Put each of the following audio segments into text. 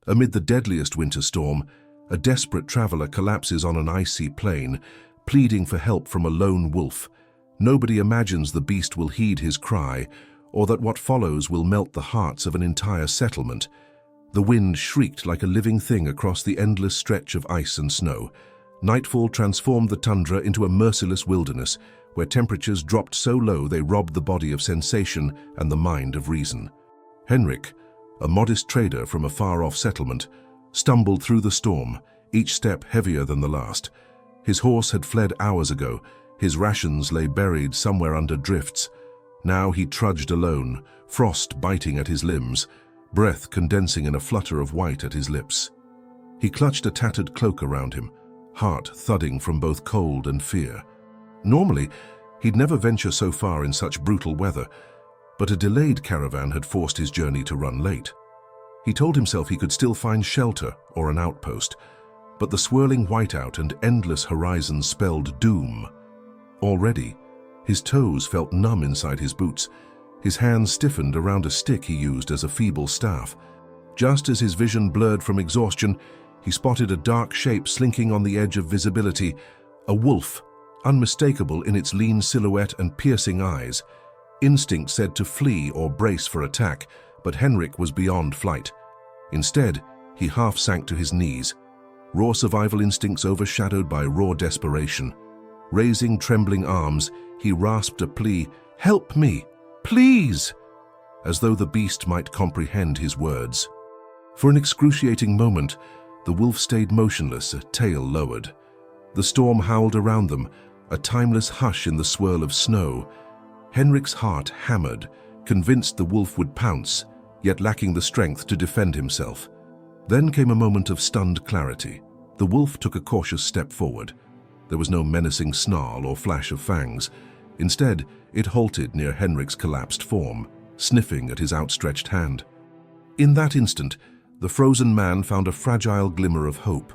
Amid the deadliest winter storm, a desperate traveler collapses on an icy plain, pleading for help from a lone wolf. Nobody imagines the beast will heed his cry, or that what follows will melt the hearts of an entire settlement. The wind shrieked like a living thing across the endless stretch of ice and snow. Nightfall transformed the tundra into a merciless wilderness, where temperatures dropped so low they robbed the body of sensation and the mind of reason. Henrik, a modest trader from a far-off settlement, stumbled through the storm, each step heavier than the last. His horse had fled hours ago. His rations lay buried somewhere under drifts. Now he trudged alone, frost biting at his limbs, breath condensing in a flutter of white at his lips. He clutched a tattered cloak around him, heart thudding from both cold and fear. Normally, he'd never venture so far in such brutal weather, but a delayed caravan had forced his journey to run late. He told himself he could still find shelter or an outpost, but the swirling whiteout and endless horizon spelled doom. Already, his toes felt numb inside his boots. His hands stiffened around a stick he used as a feeble staff. Just as his vision blurred from exhaustion, he spotted a dark shape slinking on the edge of visibility, a wolf, unmistakable in its lean silhouette and piercing eyes. Instinct said to flee or brace for attack, but Henrik was beyond flight. Instead, he half sank to his knees, raw survival instincts overshadowed by raw desperation. Raising trembling arms, he rasped a plea, "Help me, please!" as though the beast might comprehend his words. For an excruciating moment, the wolf stayed motionless, tail lowered. The storm howled around them, a timeless hush in the swirl of snow. Henrik's heart hammered, convinced the wolf would pounce, yet lacking the strength to defend himself. Then came a moment of stunned clarity. The wolf took a cautious step forward. There was no menacing snarl or flash of fangs. Instead, it halted near Henrik's collapsed form, sniffing at his outstretched hand. In that instant, the frozen man found a fragile glimmer of hope.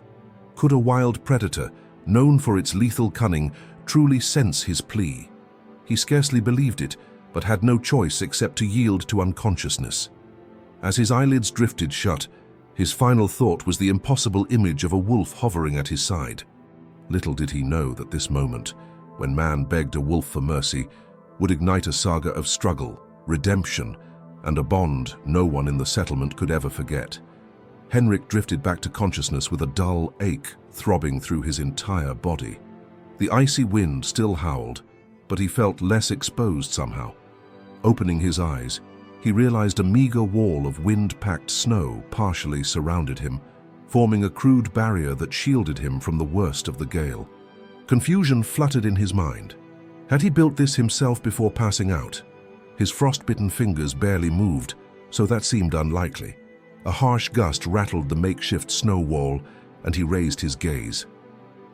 Could a wild predator, known for its lethal cunning, truly sense his plea? He scarcely believed it, but had no choice except to yield to unconsciousness. As his eyelids drifted shut, his final thought was the impossible image of a wolf hovering at his side. Little did he know that this moment, when man begged a wolf for mercy, would ignite a saga of struggle, redemption, and a bond no one in the settlement could ever forget. Henrik drifted back to consciousness with a dull ache throbbing through his entire body. The icy wind still howled, but he felt less exposed somehow. Opening his eyes, he realized a meager wall of wind-packed snow partially surrounded him, forming a crude barrier that shielded him from the worst of the gale. Confusion fluttered in his mind. Had he built this himself before passing out? His frost-bitten fingers barely moved, so that seemed unlikely. A harsh gust rattled the makeshift snow wall, and he raised his gaze.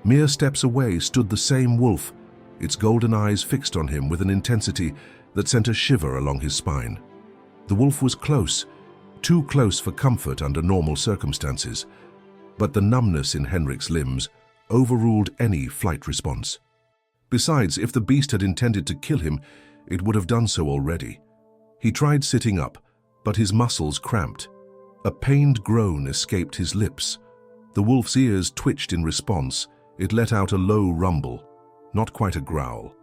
Mere steps away stood the same wolf, its golden eyes fixed on him with an intensity that sent a shiver along his spine. The wolf was close, too close for comfort under normal circumstances, but the numbness in Henrik's limbs overruled any flight response. Besides, if the beast had intended to kill him, it would have done so already. He tried sitting up, but his muscles cramped. A pained groan escaped his lips. The wolf's ears twitched in response. It let out a low rumble, not quite a growl.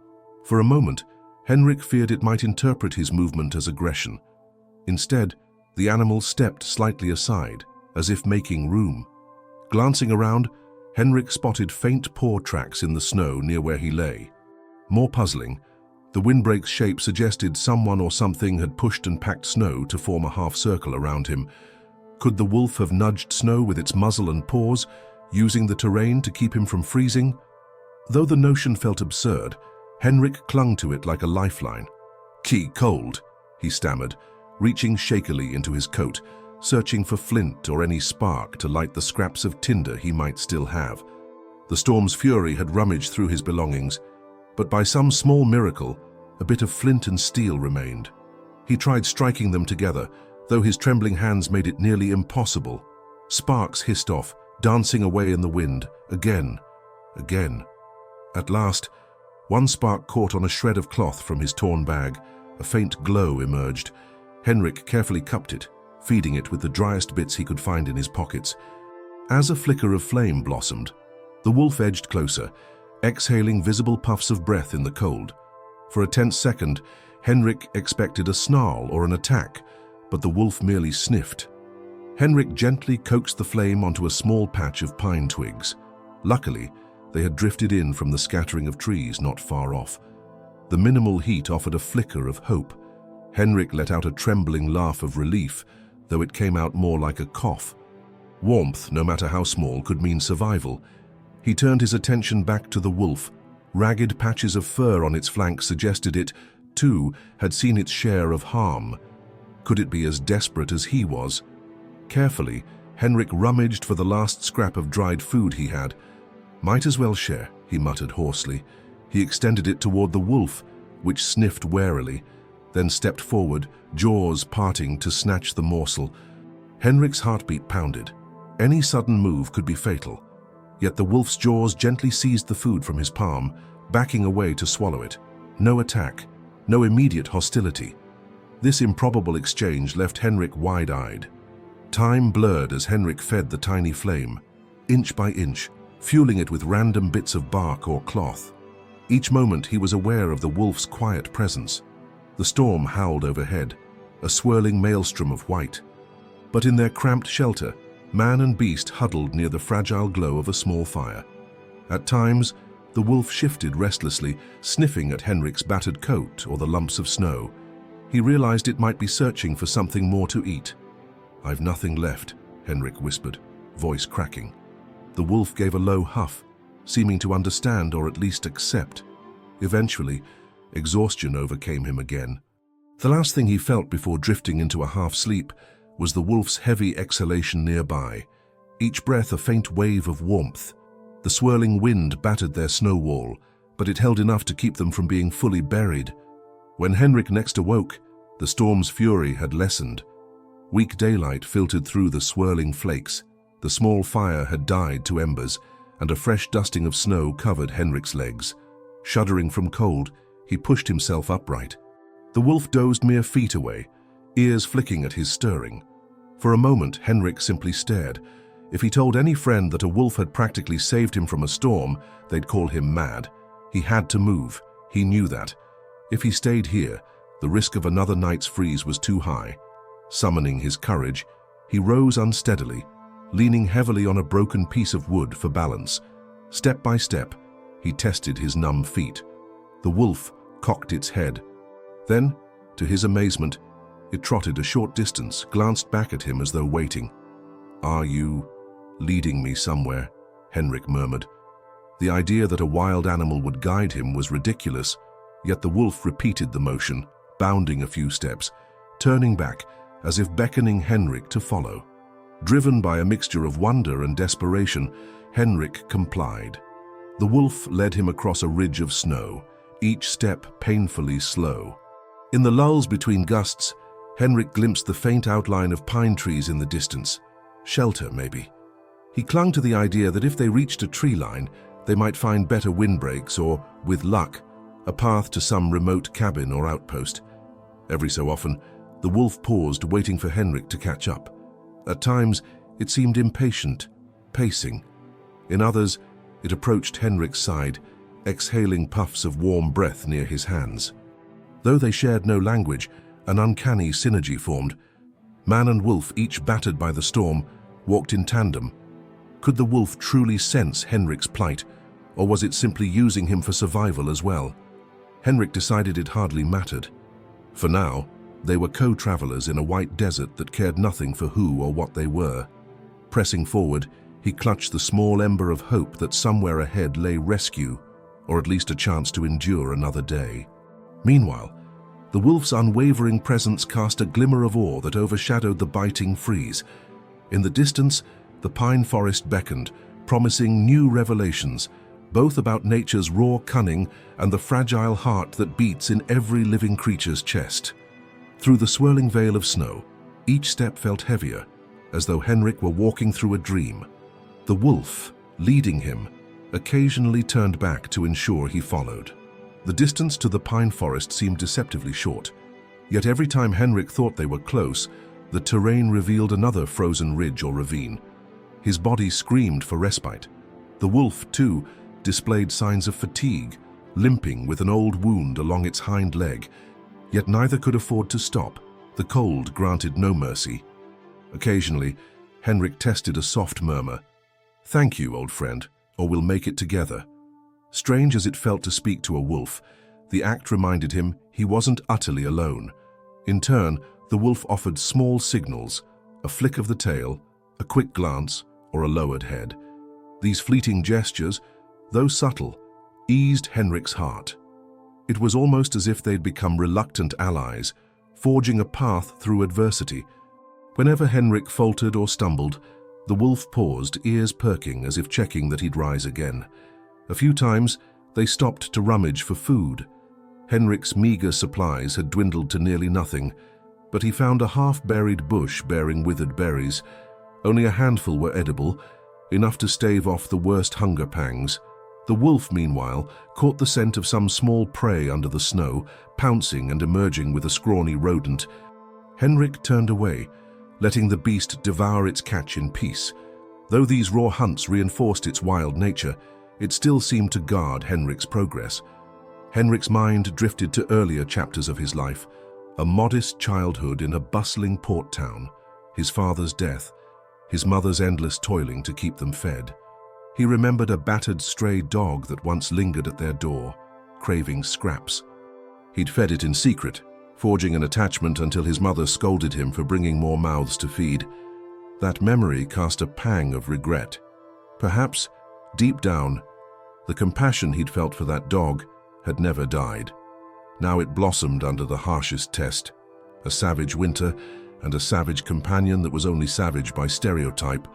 For a moment, Henrik feared it might interpret his movement as aggression. Instead, the animal stepped slightly aside, as if making room. Glancing around, Henrik spotted faint paw tracks in the snow near where he lay. More puzzling, the windbreak's shape suggested someone or something had pushed and packed snow to form a half circle around him. Could the wolf have nudged snow with its muzzle and paws, using the terrain to keep him from freezing? Though the notion felt absurd, Henrik clung to it like a lifeline. "Key cold," he stammered, reaching shakily into his coat, searching for flint or any spark to light the scraps of tinder he might still have. The storm's fury had rummaged through his belongings, but by some small miracle, a bit of flint and steel remained. He tried striking them together, though his trembling hands made it nearly impossible. Sparks hissed off, dancing away in the wind, again. At last, one spark caught on a shred of cloth from his torn bag. A faint glow emerged. Henrik carefully cupped it, feeding it with the driest bits he could find in his pockets. As a flicker of flame blossomed, the wolf edged closer, exhaling visible puffs of breath in the cold. For a tense second, Henrik expected a snarl or an attack, but the wolf merely sniffed. Henrik gently coaxed the flame onto a small patch of pine twigs. Luckily, they had drifted in from the scattering of trees not far off. The minimal heat offered a flicker of hope. Henrik let out a trembling laugh of relief, though it came out more like a cough. Warmth, no matter how small, could mean survival. He turned his attention back to the wolf. Ragged patches of fur on its flanks suggested it, too, had seen its share of harm. Could it be as desperate as he was? Carefully, Henrik rummaged for the last scrap of dried food he had. "Might as well share," he muttered hoarsely. He extended it toward the wolf, which sniffed warily, then stepped forward, jaws parting to snatch the morsel. Henrik's heartbeat pounded. Any sudden move could be fatal. Yet the wolf's jaws gently seized the food from his palm, backing away to swallow it. No attack, no immediate hostility. This improbable exchange left Henrik wide-eyed. Time blurred as Henrik fed the tiny flame, inch by inch, fueling it with random bits of bark or cloth. Each moment he was aware of the wolf's quiet presence. The storm howled overhead, a swirling maelstrom of white. But in their cramped shelter, man and beast huddled near the fragile glow of a small fire. At times, the wolf shifted restlessly, sniffing at Henrik's battered coat or the lumps of snow. He realized it might be searching for something more to eat. "I've nothing left," Henrik whispered, voice cracking. The wolf gave a low huff, seeming to understand or at least accept. Eventually, exhaustion overcame him again. The last thing he felt before drifting into a half-sleep was the wolf's heavy exhalation nearby, each breath a faint wave of warmth. The swirling wind battered their snow wall, but it held enough to keep them from being fully buried. When Henrik next awoke, the storm's fury had lessened. Weak daylight filtered through the swirling flakes. The small fire had died to embers, and a fresh dusting of snow covered Henrik's legs. Shuddering from cold, he pushed himself upright. The wolf dozed mere feet away, ears flicking at his stirring. For a moment, Henrik simply stared. If he told any friend that a wolf had practically saved him from a storm, they'd call him mad. He had to move. He knew that. If he stayed here, the risk of another night's freeze was too high. Summoning his courage, he rose unsteadily, leaning heavily on a broken piece of wood for balance. Step by step, he tested his numb feet. The wolf cocked its head. Then, to his amazement, it trotted a short distance, glanced back at him as though waiting. "Are you leading me somewhere?" Henrik murmured. The idea that a wild animal would guide him was ridiculous, yet the wolf repeated the motion, bounding a few steps, turning back as if beckoning Henrik to follow. Driven by a mixture of wonder and desperation, Henrik complied. The wolf led him across a ridge of snow, each step painfully slow. In the lulls between gusts, Henrik glimpsed the faint outline of pine trees in the distance. Shelter, maybe. He clung to the idea that if they reached a tree line, they might find better windbreaks or, with luck, a path to some remote cabin or outpost. Every so often, the wolf paused, waiting for Henrik to catch up. At times, it seemed impatient, pacing. In others, it approached Henrik's side, exhaling puffs of warm breath near his hands. Though they shared no language, an uncanny synergy formed. Man and wolf, each battered by the storm, walked in tandem. Could the wolf truly sense Henrik's plight, or was it simply using him for survival as well? Henrik decided it hardly mattered. For now, they were co-travelers in a white desert that cared nothing for who or what they were. Pressing forward, he clutched the small ember of hope that somewhere ahead lay rescue, or at least a chance to endure another day. Meanwhile, the wolf's unwavering presence cast a glimmer of awe that overshadowed the biting freeze. In the distance, the pine forest beckoned, promising new revelations, both about nature's raw cunning and the fragile heart that beats in every living creature's chest. Through the swirling veil of snow, each step felt heavier, as though Henrik were walking through a dream. The wolf, leading him, occasionally turned back to ensure he followed. The distance to the pine forest seemed deceptively short, yet every time Henrik thought they were close, The terrain revealed another frozen ridge or ravine. His body screamed for respite. The wolf, too, displayed signs of fatigue, limping with an old wound along its hind leg. Yet neither could afford to stop. The cold granted no mercy. Occasionally, Henrik tested a soft murmur. "Thank you, old friend, or we'll make it together." Strange as it felt to speak to a wolf, the act reminded him he wasn't utterly alone. In turn, the wolf offered small signals, a flick of the tail, a quick glance, or a lowered head. These fleeting gestures, though subtle, eased Henrik's heart. It was almost as if they'd become reluctant allies, forging a path through adversity. Whenever Henrik faltered or stumbled, the wolf paused, ears perking as if checking that he'd rise again. A few times, they stopped to rummage for food. Henrik's meager supplies had dwindled to nearly nothing, but he found a half-buried bush bearing withered berries. Only a handful were edible, enough to stave off the worst hunger pangs. The wolf, meanwhile, caught the scent of some small prey under the snow, pouncing and emerging with a scrawny rodent. Henrik turned away, letting the beast devour its catch in peace. Though these raw hunts reinforced its wild nature, it still seemed to guard Henrik's progress. Henrik's mind drifted to earlier chapters of his life, a modest childhood in a bustling port town, his father's death, his mother's endless toiling to keep them fed. He remembered a battered stray dog that once lingered at their door, craving scraps. He'd fed it in secret, forging an attachment until his mother scolded him for bringing more mouths to feed. That memory cast a pang of regret. Perhaps, deep down, the compassion he'd felt for that dog had never died. Now it blossomed under the harshest test, a savage winter and a savage companion that was only savage by stereotype.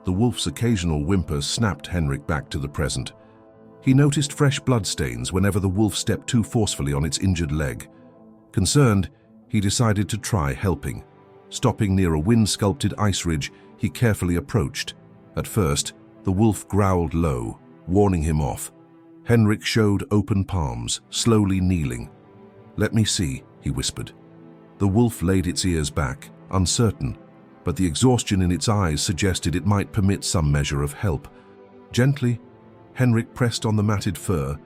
The wolf's occasional whimper snapped Henrik back to the present. He noticed fresh bloodstains whenever the wolf stepped too forcefully on its injured leg. Concerned, he decided to try helping. Stopping near a wind-sculpted ice ridge, he carefully approached. At first, the wolf growled low, warning him off. Henrik showed open palms, slowly kneeling. "Let me see," he whispered. The wolf laid its ears back, uncertain, but the exhaustion in its eyes suggested it might permit some measure of help. Gently, Henrik pressed on the matted fur,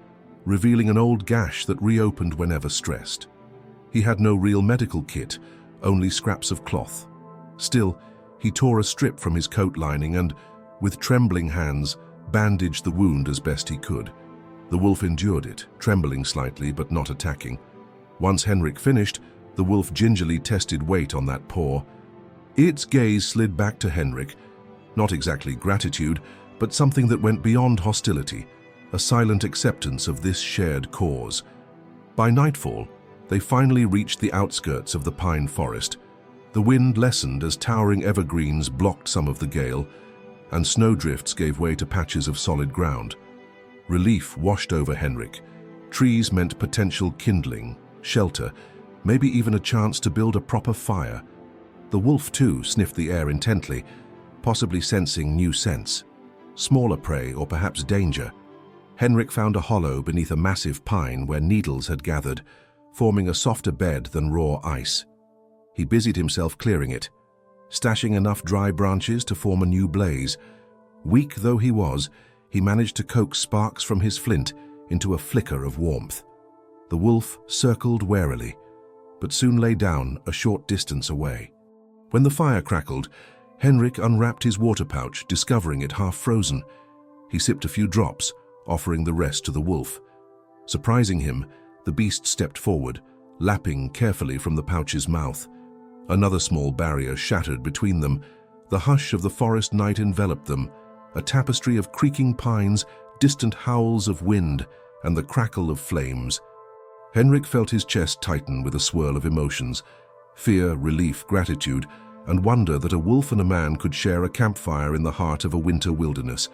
revealing an old gash that reopened whenever stressed. He had no real medical kit, only scraps of cloth. Still, he tore a strip from his coat lining and, with trembling hands, bandaged the wound as best he could. The wolf endured it, trembling slightly but not attacking. Once Henrik finished, the wolf gingerly tested weight on that paw. Its gaze slid back to Henrik, not exactly gratitude, but something that went beyond hostility, a silent acceptance of this shared cause. By nightfall, they finally reached the outskirts of the pine forest. The wind lessened as towering evergreens blocked some of the gale, and snowdrifts gave way to patches of solid ground. Relief washed over Henrik. Trees meant potential kindling, shelter, maybe even a chance to build a proper fire. The wolf, too, sniffed the air intently, possibly sensing new scents. Smaller prey or perhaps danger. Henrik found a hollow beneath a massive pine where needles had gathered, forming a softer bed than raw ice. He busied himself clearing it, stashing enough dry branches to form a new blaze. Weak though he was, he managed to coax sparks from his flint into a flicker of warmth. The wolf circled warily, but soon lay down a short distance away. When the fire crackled, Henrik unwrapped his water pouch, discovering it half frozen. He sipped a few drops, offering the rest to the wolf. Surprising him, the beast stepped forward, lapping carefully from the pouch's mouth. Another small barrier shattered between them. The hush of the forest night enveloped them, a tapestry of creaking pines, distant howls of wind, and the crackle of flames. Henrik felt his chest tighten with a swirl of emotions, fear, relief, gratitude, and wonder that a wolf and a man could share a campfire in the heart of a winter wilderness.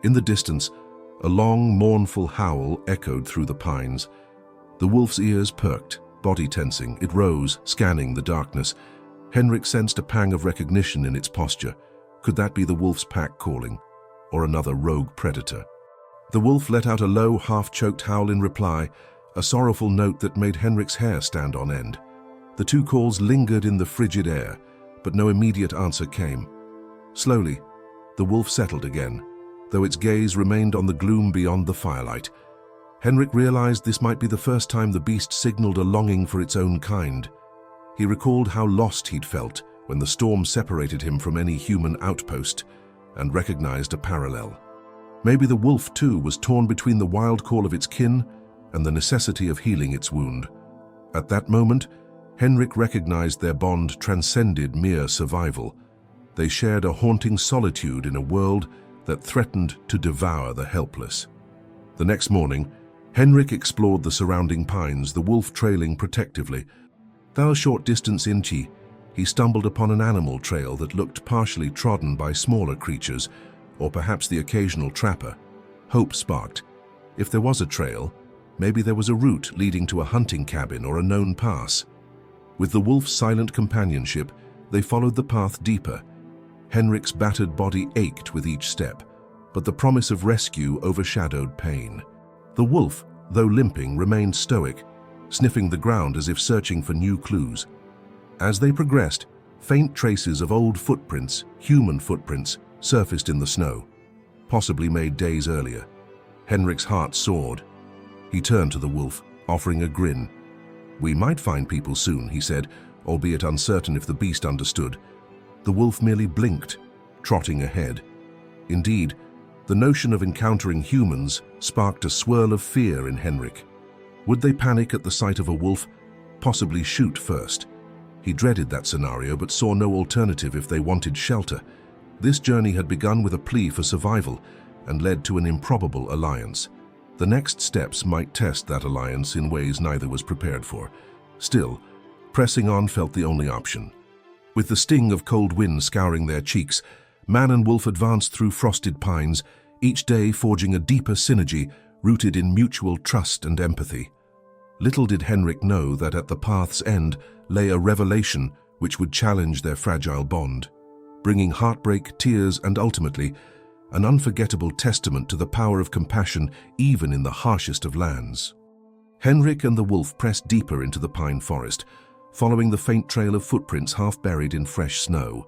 In the distance, a long, mournful howl echoed through the pines. The wolf's ears perked, body tensing. It rose, scanning the darkness. Henrik sensed a pang of recognition in its posture. Could that be the wolf's pack calling, or another rogue predator? The wolf let out a low, half-choked howl in reply, a sorrowful note that made Henrik's hair stand on end. The two calls lingered in the frigid air, but no immediate answer came. Slowly, the wolf settled again, though its gaze remained on the gloom beyond the firelight. Henrik realized this might be the first time the beast signaled a longing for its own kind. He recalled how lost he'd felt when the storm separated him from any human outpost, and recognized a parallel. Maybe the wolf, too, was torn between the wild call of its kin and the necessity of healing its wound. At that moment, Henrik recognized their bond transcended mere survival. They shared a haunting solitude in a world that threatened to devour the helpless. The next morning, Henrik explored the surrounding pines, the wolf trailing protectively. Though a short distance inchi, he stumbled upon an animal trail that looked partially trodden by smaller creatures, or perhaps the occasional trapper. Hope sparked. If there was a trail, maybe there was a route leading to a hunting cabin or a known pass. With the wolf's silent companionship, they followed the path deeper. Henrik's battered body ached with each step, but the promise of rescue overshadowed pain. The wolf, though limping, remained stoic, sniffing the ground as if searching for new clues. As they progressed, faint traces of old footprints, human footprints, surfaced in the snow, possibly made days earlier. Henrik's heart soared. He turned to the wolf, offering a grin. "We might find people soon," he said, albeit uncertain if the beast understood. The wolf merely blinked, trotting ahead. Indeed, the notion of encountering humans sparked a swirl of fear in Henrik. Would they panic at the sight of a wolf, possibly shoot first? He dreaded that scenario but saw no alternative if they wanted shelter. This journey had begun with a plea for survival and led to an improbable alliance. The next steps might test that alliance in ways neither was prepared for. Still, pressing on felt the only option. With the sting of cold wind scouring their cheeks, man and wolf advanced through frosted pines, each day forging a deeper synergy rooted in mutual trust and empathy. Little did Henrik know that at the path's end lay a revelation which would challenge their fragile bond, bringing heartbreak, tears, and ultimately an unforgettable testament to the power of compassion even in the harshest of lands. Henrik and the wolf pressed deeper into the pine forest, following the faint trail of footprints half buried in fresh snow.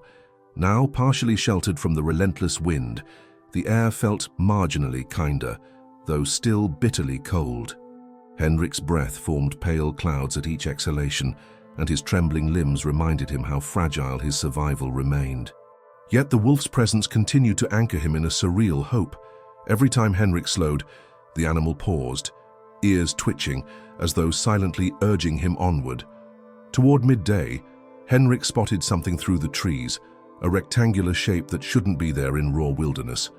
Now partially sheltered from the relentless wind, the air felt marginally kinder, though still bitterly cold. Henrik's breath formed pale clouds at each exhalation, and his trembling limbs reminded him how fragile his survival remained. Yet the wolf's presence continued to anchor him in a surreal hope. Every time Henrik slowed, the animal paused, ears twitching as though silently urging him onward. Toward midday, Henrik spotted something through the trees, a rectangular shape that shouldn't be there in raw wilderness.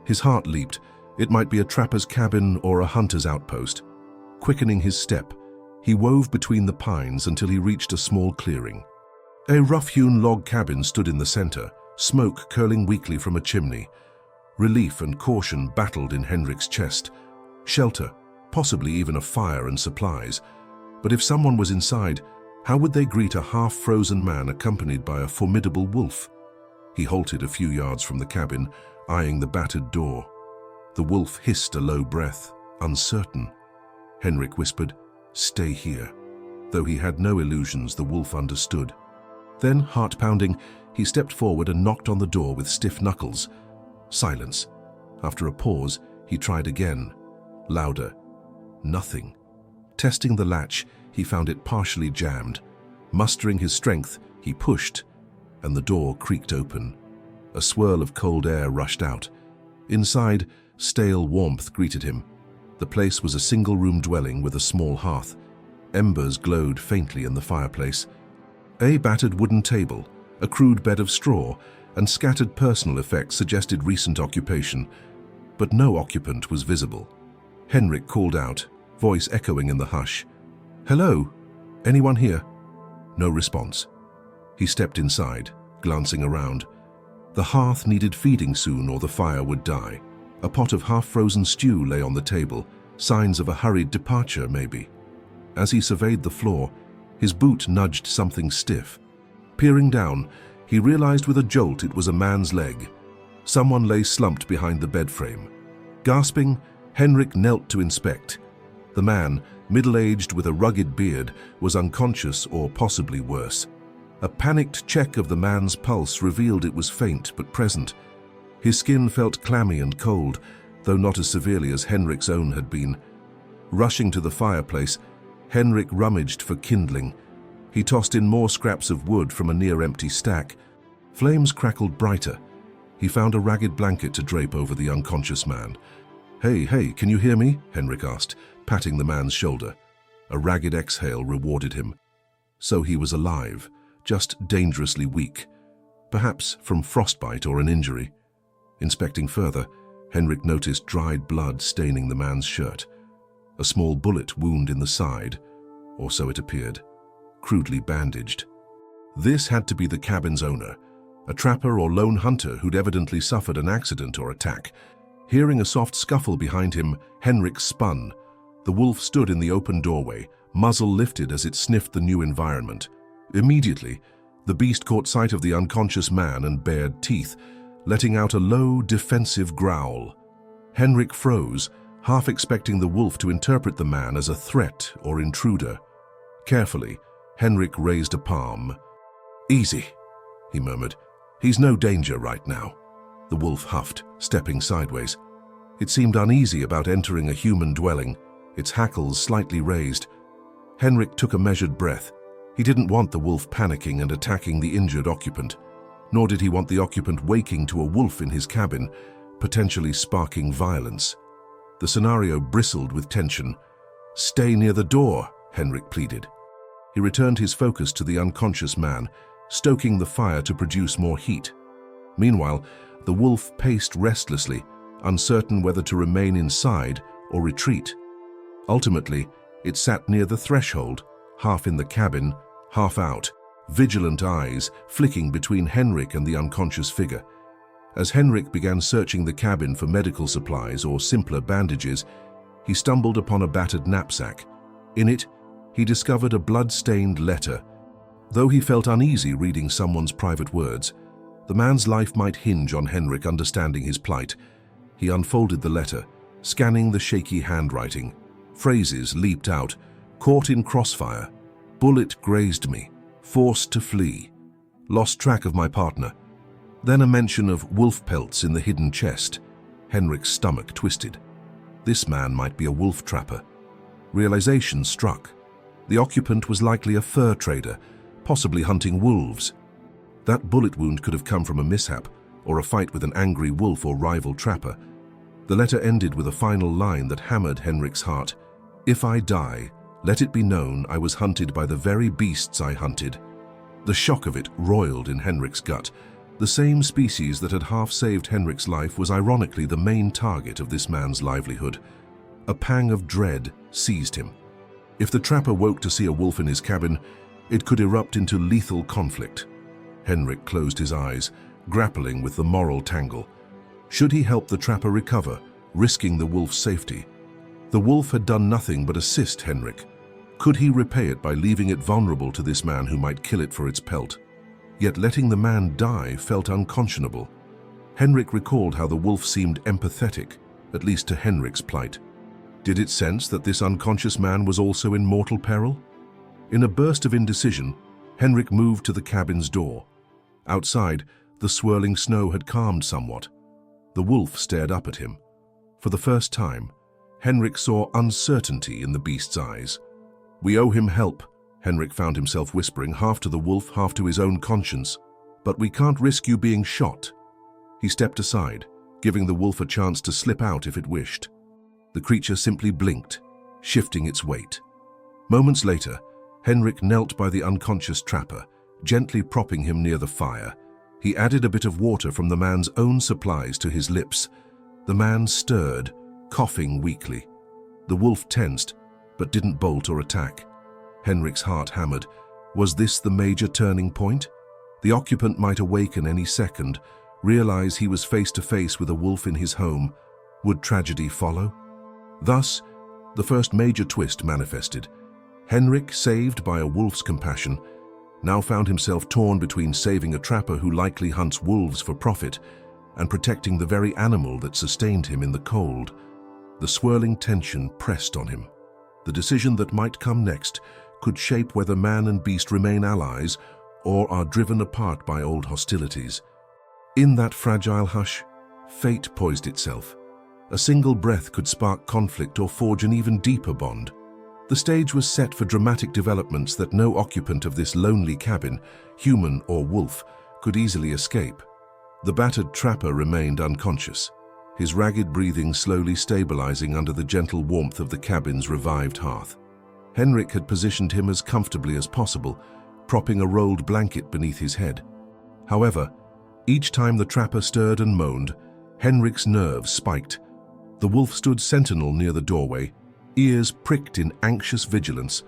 His heart leaped. It might be a trapper's cabin or a hunter's outpost. Quickening his step, he wove between the pines until he reached a small clearing. A rough-hewn log cabin stood in the center, smoke curling weakly from a chimney. Relief and caution battled in Henrik's chest. Shelter, possibly even a fire and supplies. But if someone was inside, how would they greet a half-frozen man accompanied by a formidable wolf? He halted a few yards from the cabin, eyeing the battered door. The wolf hissed a low breath, uncertain. Henrik whispered, "Stay here." Though he had no illusions, the wolf understood. Then, heart-pounding, he stepped forward and knocked on the door with stiff knuckles. Silence. After a pause, he tried again. Louder. Nothing. Testing the latch, he found it partially jammed. Mustering his strength, he pushed, and the door creaked open. A swirl of cold air rushed out. Inside, stale warmth greeted him. The place was a single-room dwelling with a small hearth. Embers glowed faintly in the fireplace. A battered wooden table, a crude bed of straw, and scattered personal effects suggested recent occupation, but no occupant was visible. Henrik called out, voice echoing in the hush. "Hello? Anyone here?" No response. He stepped inside, glancing around. The hearth needed feeding soon or the fire would die. A pot of half-frozen stew lay on the table, signs of a hurried departure, maybe. As he surveyed the floor, his boot nudged something stiff. Peering down, he realized with a jolt it was a man's leg. Someone lay slumped behind the bed frame. Gasping, Henrik knelt to inspect. The man, middle-aged with a rugged beard, was unconscious or possibly worse. A panicked check of the man's pulse revealed it was faint but present. His skin felt clammy and cold, though not as severely as Henrik's own had been. Rushing to the fireplace, Henrik rummaged for kindling. He tossed in more scraps of wood from a near-empty stack. Flames crackled brighter. He found a ragged blanket to drape over the unconscious man. Hey, can you hear me?" Henrik asked, patting the man's shoulder. A ragged exhale rewarded him. So he was alive, just dangerously weak, perhaps from frostbite or an injury. Inspecting further, Henrik noticed dried blood staining the man's shirt. A small bullet wound in the side, or so it appeared, crudely bandaged. This had to be the cabin's owner, a trapper or lone hunter who'd evidently suffered an accident or attack. Hearing a soft scuffle behind him, Henrik spun. The wolf stood in the open doorway, muzzle lifted as it sniffed the new environment. Immediately, the beast caught sight of the unconscious man and bared teeth, letting out a low, defensive growl. Henrik froze, half expecting the wolf to interpret the man as a threat or intruder. Carefully, Henrik raised a palm. "Easy," he murmured. "He's no danger right now." The wolf huffed, stepping sideways. It seemed uneasy about entering a human dwelling, its hackles slightly raised. Henrik took a measured breath. He didn't want the wolf panicking and attacking the injured occupant, nor did he want the occupant waking to a wolf in his cabin, potentially sparking violence. The scenario bristled with tension. "Stay near the door," Henrik pleaded. He returned his focus to the unconscious man, stoking the fire to produce more heat. Meanwhile, the wolf paced restlessly, uncertain whether to remain inside or retreat. Ultimately, it sat near the threshold, half in the cabin, half out, vigilant eyes flicking between Henrik and the unconscious figure. As Henrik began searching the cabin for medical supplies or simpler bandages, he stumbled upon a battered knapsack. In it, he discovered a blood-stained letter. Though he felt uneasy reading someone's private words, the man's life might hinge on Henrik understanding his plight. He unfolded the letter, scanning the shaky handwriting. Phrases leaped out, "Caught in crossfire," "Bullet grazed me," "Forced to flee," "Lost track of my partner." Then a mention of wolf pelts in the hidden chest. Henrik's stomach twisted. This man might be a wolf trapper. Realization struck. The occupant was likely a fur trader, possibly hunting wolves. That bullet wound could have come from a mishap, or a fight with an angry wolf or rival trapper. The letter ended with a final line that hammered Henrik's heart. "If I die, let it be known I was hunted by the very beasts I hunted." The shock of it roiled in Henrik's gut. The same species that had half saved Henrik's life was ironically the main target of this man's livelihood. A pang of dread seized him. If the trapper woke to see a wolf in his cabin, it could erupt into lethal conflict. Henrik closed his eyes, grappling with the moral tangle. Should he help the trapper recover, risking the wolf's safety? The wolf had done nothing but assist Henrik. Could he repay it by leaving it vulnerable to this man who might kill it for its pelt? Yet letting the man die felt unconscionable. Henrik recalled how the wolf seemed empathetic, at least to Henrik's plight. Did it sense that this unconscious man was also in mortal peril? In a burst of indecision, Henrik moved to the cabin's door. Outside, the swirling snow had calmed somewhat. The wolf stared up at him. For the first time, Henrik saw uncertainty in the beast's eyes. "We owe him help," Henrik found himself whispering, half to the wolf, half to his own conscience. "But we can't risk you being shot." He stepped aside, giving the wolf a chance to slip out if it wished. The creature simply blinked, shifting its weight. Moments later, Henrik knelt by the unconscious trapper, gently propping him near the fire. He added a bit of water from the man's own supplies to his lips. The man stirred, coughing weakly. The wolf tensed, but didn't bolt or attack. Henrik's heart hammered. Was this the major turning point? The occupant might awaken any second, realize he was face to face with a wolf in his home. Would tragedy follow? Thus, the first major twist manifested. Henrik, saved by a wolf's compassion, now found himself torn between saving a trapper who likely hunts wolves for profit and protecting the very animal that sustained him in the cold. The swirling tension pressed on him. The decision that might come next could shape whether man and beast remain allies or are driven apart by old hostilities. In that fragile hush, fate poised itself. A single breath could spark conflict or forge an even deeper bond. The stage was set for dramatic developments that no occupant of this lonely cabin, human or wolf, could easily escape. The battered trapper remained unconscious, his ragged breathing slowly stabilizing under the gentle warmth of the cabin's revived hearth. Henrik had positioned him as comfortably as possible, propping a rolled blanket beneath his head. However, each time the trapper stirred and moaned, Henrik's nerves spiked. The wolf stood sentinel near the doorway, ears pricked in anxious vigilance.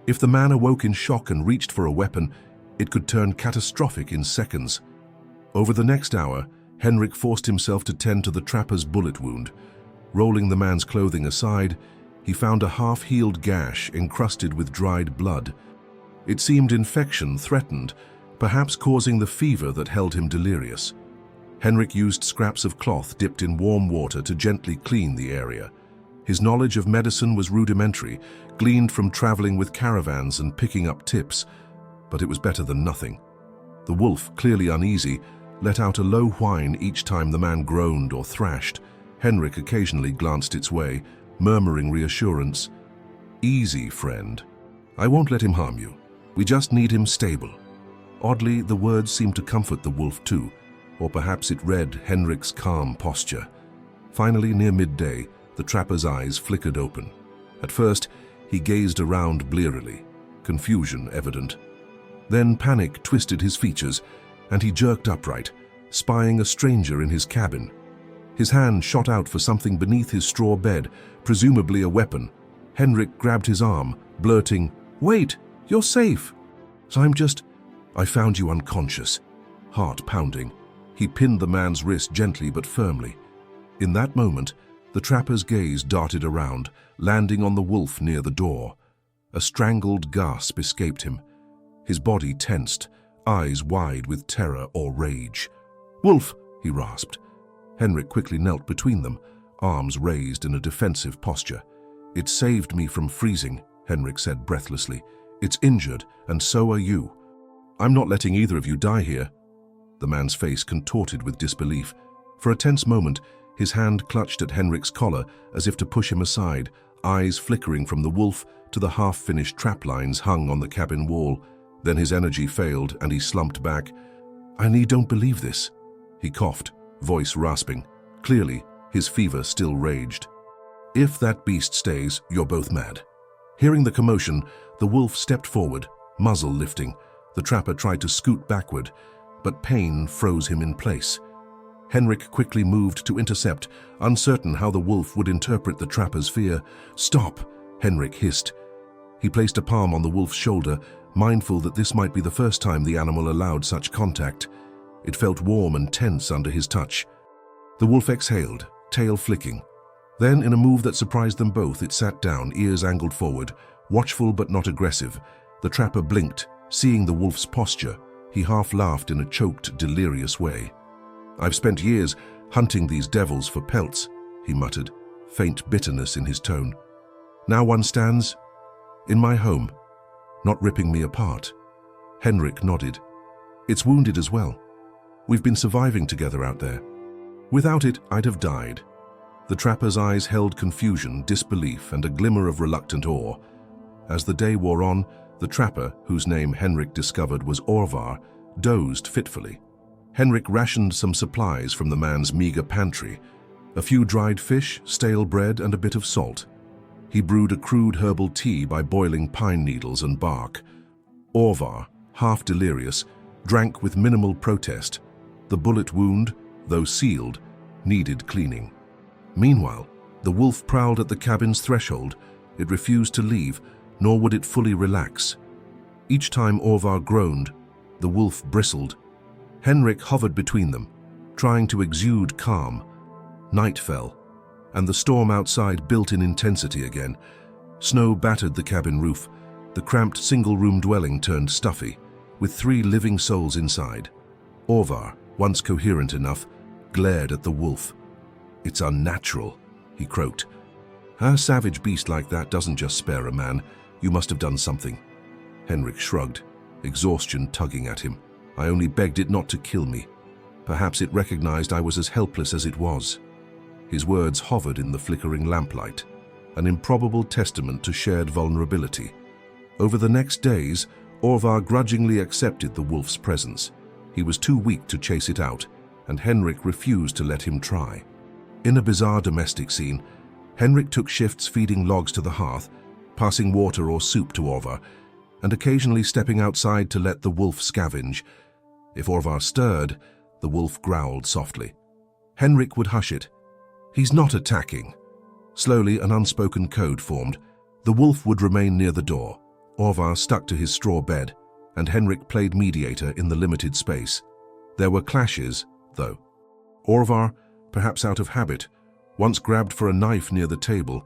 If the man awoke in shock and reached for a weapon, it could turn catastrophic in seconds. Over the next hour, Henrik forced himself to tend to the trapper's bullet wound. Rolling the man's clothing aside, he found a half-healed gash encrusted with dried blood. It seemed infection threatened, perhaps causing the fever that held him delirious. Henrik used scraps of cloth dipped in warm water to gently clean the area. His knowledge of medicine was rudimentary, gleaned from traveling with caravans and picking up tips, but it was better than nothing. The wolf, clearly uneasy, let out a low whine each time the man groaned or thrashed. Henrik occasionally glanced its way, murmuring reassurance. "Easy, friend. I won't let him harm you. We just need him stable." Oddly, the words seemed to comfort the wolf too, or perhaps it read Henrik's calm posture. Finally, near midday, the trapper's eyes flickered open. At first, he gazed around blearily, confusion evident. Then panic twisted his features, and he jerked upright, spying a stranger in his cabin. His hand shot out for something beneath his straw bed, presumably a weapon. Henrik grabbed his arm, blurting, "Wait, you're safe." I found you unconscious." Heart pounding, he pinned the man's wrist gently but firmly. In that moment, the trapper's gaze darted around, landing on the wolf near the door. A strangled gasp escaped him. His body tensed, eyes wide with terror or rage. "Wolf!" he rasped. Henrik quickly knelt between them, arms raised in a defensive posture. "It saved me from freezing," Henrik said breathlessly. "It's injured, and so are you. I'm not letting either of you die here." The man's face contorted with disbelief. For a tense moment, his hand clutched at Henrik's collar as if to push him aside, eyes flickering from the wolf to the half-finished trap lines hung on the cabin wall. Then his energy failed and he slumped back. "I don't believe this." He coughed, voice rasping. Clearly, his fever still raged. "If that beast stays, you're both mad." Hearing the commotion, the wolf stepped forward, muzzle lifting. The trapper tried to scoot backward, but pain froze him in place. Henrik quickly moved to intercept, uncertain how the wolf would interpret the trapper's fear. "Stop!" Henrik hissed. He placed a palm on the wolf's shoulder, mindful that this might be the first time the animal allowed such contact. It felt warm and tense under his touch. The wolf exhaled, tail flicking. Then, in a move that surprised them both, it sat down, ears angled forward, watchful but not aggressive. The trapper blinked, seeing the wolf's posture. He half laughed in a choked, delirious way. "I've spent years hunting these devils for pelts," he muttered, faint bitterness in his tone. "Now one stands in my home, not ripping me apart." Henrik nodded. "It's wounded as well. We've been surviving together out there. Without it, I'd have died." The trapper's eyes held confusion, disbelief, and a glimmer of reluctant awe. As the day wore on, the trapper, whose name Henrik discovered was Orvar, dozed fitfully. Henrik rationed some supplies from the man's meager pantry, a few dried fish, stale bread, and a bit of salt. He brewed a crude herbal tea by boiling pine needles and bark. Orvar, half delirious, drank with minimal protest. The bullet wound, though sealed, needed cleaning. Meanwhile, the wolf prowled at the cabin's threshold. It refused to leave, nor would it fully relax. Each time Orvar groaned, the wolf bristled. Henrik hovered between them, trying to exude calm. Night fell, and the storm outside built in intensity again. Snow battered the cabin roof. The cramped single-room dwelling turned stuffy, with 3 living souls inside. Orvar, once coherent enough, glared at the wolf. "It's unnatural," he croaked. "A savage beast like that doesn't just spare a man. You must have done something." Henrik shrugged. exhaustion tugging at him. I only begged it not to kill me. Perhaps it recognized I was as helpless as it was. His words hovered in the flickering lamplight, an improbable testament to shared vulnerability. Over the next days, Orvar grudgingly accepted the wolf's presence. He was too weak to chase it out, and Henrik refused to let him try. In a bizarre domestic scene, Henrik took shifts feeding logs to the hearth, passing water or soup to Orvar, and occasionally stepping outside to let the wolf scavenge. If Orvar stirred, the wolf growled softly. Henrik would hush it. "He's not attacking." Slowly, an unspoken code formed. The wolf would remain near the door. Orvar stuck to his straw bed, and Henrik played mediator in the limited space. There were clashes, though. Orvar, perhaps out of habit, once grabbed for a knife near the table.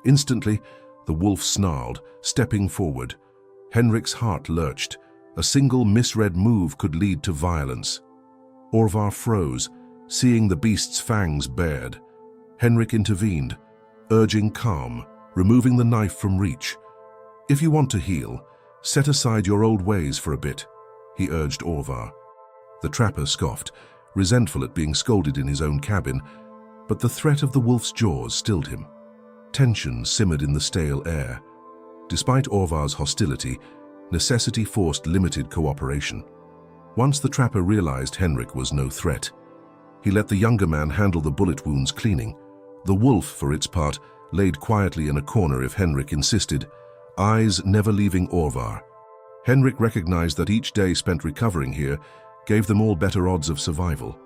Instantly, the wolf snarled, stepping forward. Henrik's heart lurched. A single misread move could lead to violence. Orvar froze, seeing the beast's fangs bared. Henrik intervened, urging calm, removing the knife from reach. "If you want to heal, set aside your old ways for a bit," he urged Orvar. The trapper scoffed, resentful at being scolded in his own cabin, but the threat of the wolf's jaws stilled him. Tension simmered in the stale air. Despite Orvar's hostility, necessity forced limited cooperation. Once the trapper realized Henrik was no threat, he let the younger man handle the bullet wounds cleaning. The wolf, for its part, laid quietly in a corner if Henrik insisted, eyes never leaving Orvar. Henrik recognized that each day spent recovering here gave them all better odds of survival.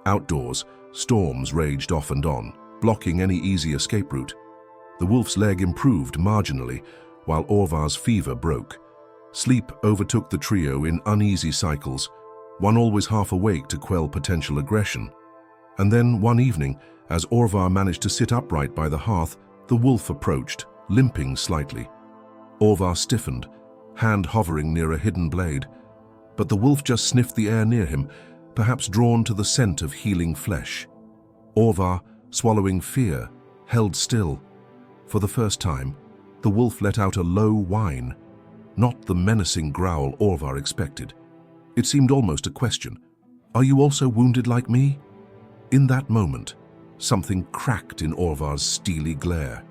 Outdoors, storms raged off and on, blocking any easy escape route. The wolf's leg improved marginally, while Orvar's fever broke. Sleep overtook the trio in uneasy cycles, one always half awake to quell potential aggression. And then, one evening, as Orvar managed to sit upright by the hearth, the wolf approached, limping slightly. Orvar stiffened, hand hovering near a hidden blade. But the wolf just sniffed the air near him, perhaps drawn to the scent of healing flesh. Orvar, swallowing fear, held still. For the first time, the wolf let out a low whine, not the menacing growl Orvar expected. It seemed almost a question. "Are you also wounded like me?" In that moment, something cracked in Orvar's steely glare.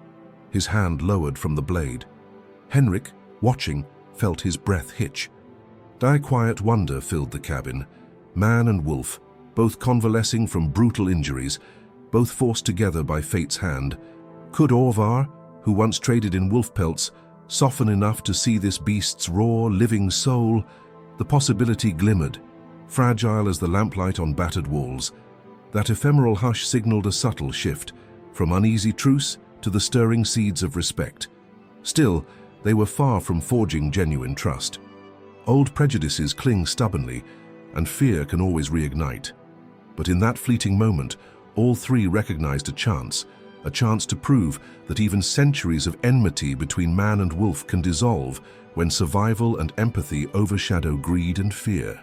His hand lowered from the blade. Henrik, watching, felt his breath hitch. Quiet wonder filled the cabin. Man and wolf, both convalescing from brutal injuries, both forced together by fate's hand. Could Orvar, who once traded in wolf pelts, soften enough to see this beast's raw, living soul? The possibility glimmered, fragile as the lamplight on battered walls. That ephemeral hush signaled a subtle shift, from uneasy truce to the stirring seeds of respect. Still, they were far from forging genuine trust. Old prejudices cling stubbornly, and fear can always reignite. But in that fleeting moment, all three recognized a chance to prove that even centuries of enmity between man and wolf can dissolve when survival and empathy overshadow greed and fear.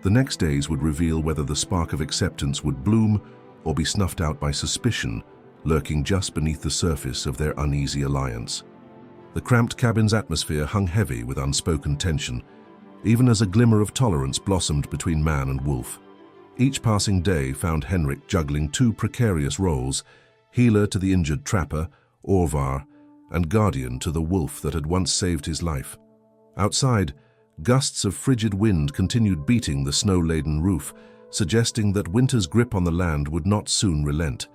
The next days would reveal whether the spark of acceptance would bloom or be snuffed out by suspicion, lurking just beneath the surface of their uneasy alliance. The cramped cabin's atmosphere hung heavy with unspoken tension, even as a glimmer of tolerance blossomed between man and wolf. Each passing day found Henrik juggling two precarious roles, healer to the injured trapper, Orvar, and guardian to the wolf that had once saved his life. Outside, gusts of frigid wind continued beating the snow-laden roof, suggesting that winter's grip on the land would not soon relent.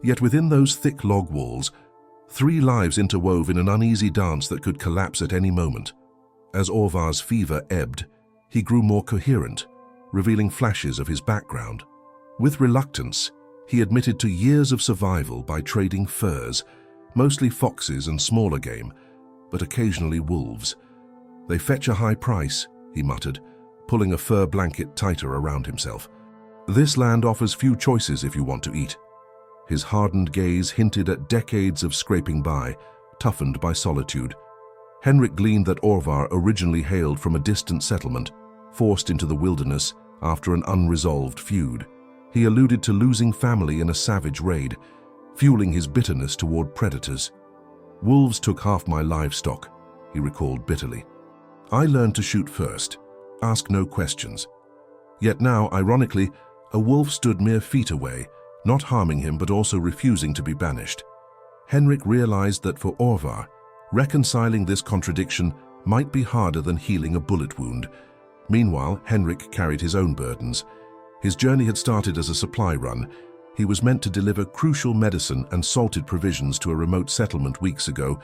Yet within those thick log walls, three lives interwove in an uneasy dance that could collapse at any moment. As Orvar's fever ebbed, he grew more coherent, revealing flashes of his background. With reluctance, he admitted to years of survival by trading furs, mostly foxes and smaller game, but occasionally wolves. "They fetch a high price," he muttered, pulling a fur blanket tighter around himself. "This land offers few choices if you want to eat." His hardened gaze hinted at decades of scraping by, toughened by solitude. Henrik gleaned that Orvar originally hailed from a distant settlement, forced into the wilderness after an unresolved feud. He alluded to losing family in a savage raid, fueling his bitterness toward predators. "Wolves took half my livestock," he recalled bitterly. I learned to shoot first, ask no questions. Yet now, ironically, a wolf stood mere feet away, not harming him but also refusing to be banished. Henrik realized that for Orvar, reconciling this contradiction might be harder than healing a bullet wound. Meanwhile, Henrik carried his own burdens. His journey had started as a supply run. He was meant to deliver crucial medicine and salted provisions to a remote settlement weeks ago.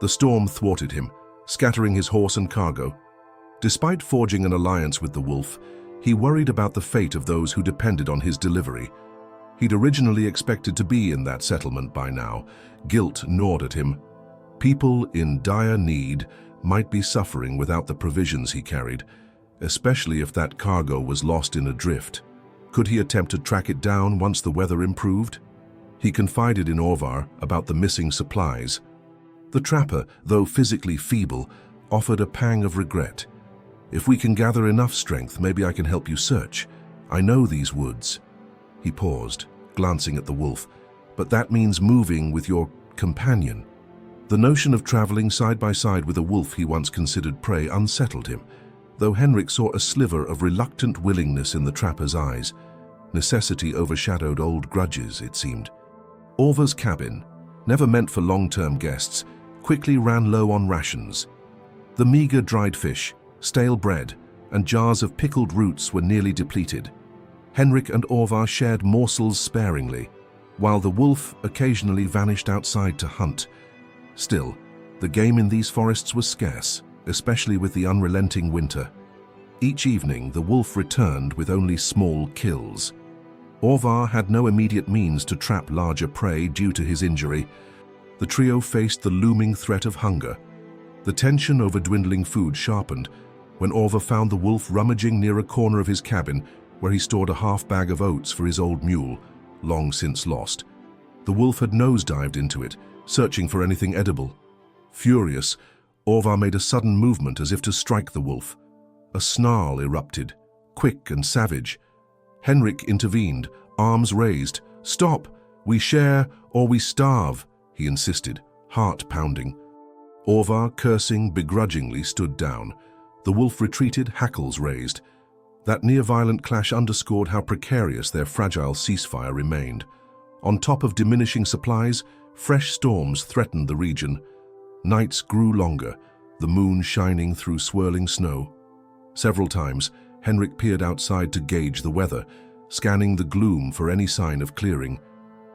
The storm thwarted him, scattering his horse and cargo. Despite forging an alliance with the wolf, he worried about the fate of those who depended on his delivery. He'd originally expected to be in that settlement by now. Guilt gnawed at him. People in dire need might be suffering without the provisions he carried, especially if that cargo was lost in a drift. Could he attempt to track it down once the weather improved? He confided in Orvar about the missing supplies. The trapper, though physically feeble, offered a pang of regret. "If we can gather enough strength, maybe I can help you search. I know these woods." He paused, glancing at the wolf. "But that means moving with your companion." The notion of traveling side by side with a wolf he once considered prey unsettled him, though Henrik saw a sliver of reluctant willingness in the trapper's eyes. Necessity overshadowed old grudges, it seemed. Orvar's cabin, never meant for long-term guests, quickly ran low on rations. The meager dried fish, stale bread, and jars of pickled roots were nearly depleted. Henrik and Orvar shared morsels sparingly, while the wolf occasionally vanished outside to hunt. Still, the game in these forests was scarce, especially with the unrelenting winter. Each evening, the wolf returned with only small kills. Orvar had no immediate means to trap larger prey due to his injury. The trio faced the looming threat of hunger. The tension over dwindling food sharpened when Orvar found the wolf rummaging near a corner of his cabin where he stored a half bag of oats for his old mule, long since lost. The wolf had nosedived into it, searching for anything edible. Furious, Orvar made a sudden movement as if to strike the wolf. A snarl erupted, quick and savage. Henrik intervened, arms raised. "Stop! We share or we starve," he insisted, heart pounding. Orvar, cursing begrudgingly, stood down. The wolf retreated, hackles raised. That near-violent clash underscored how precarious their fragile ceasefire remained. On top of diminishing supplies, fresh storms threatened the region. Nights grew longer, the moon shining through swirling snow. Several times, Henrik peered outside to gauge the weather, scanning the gloom for any sign of clearing.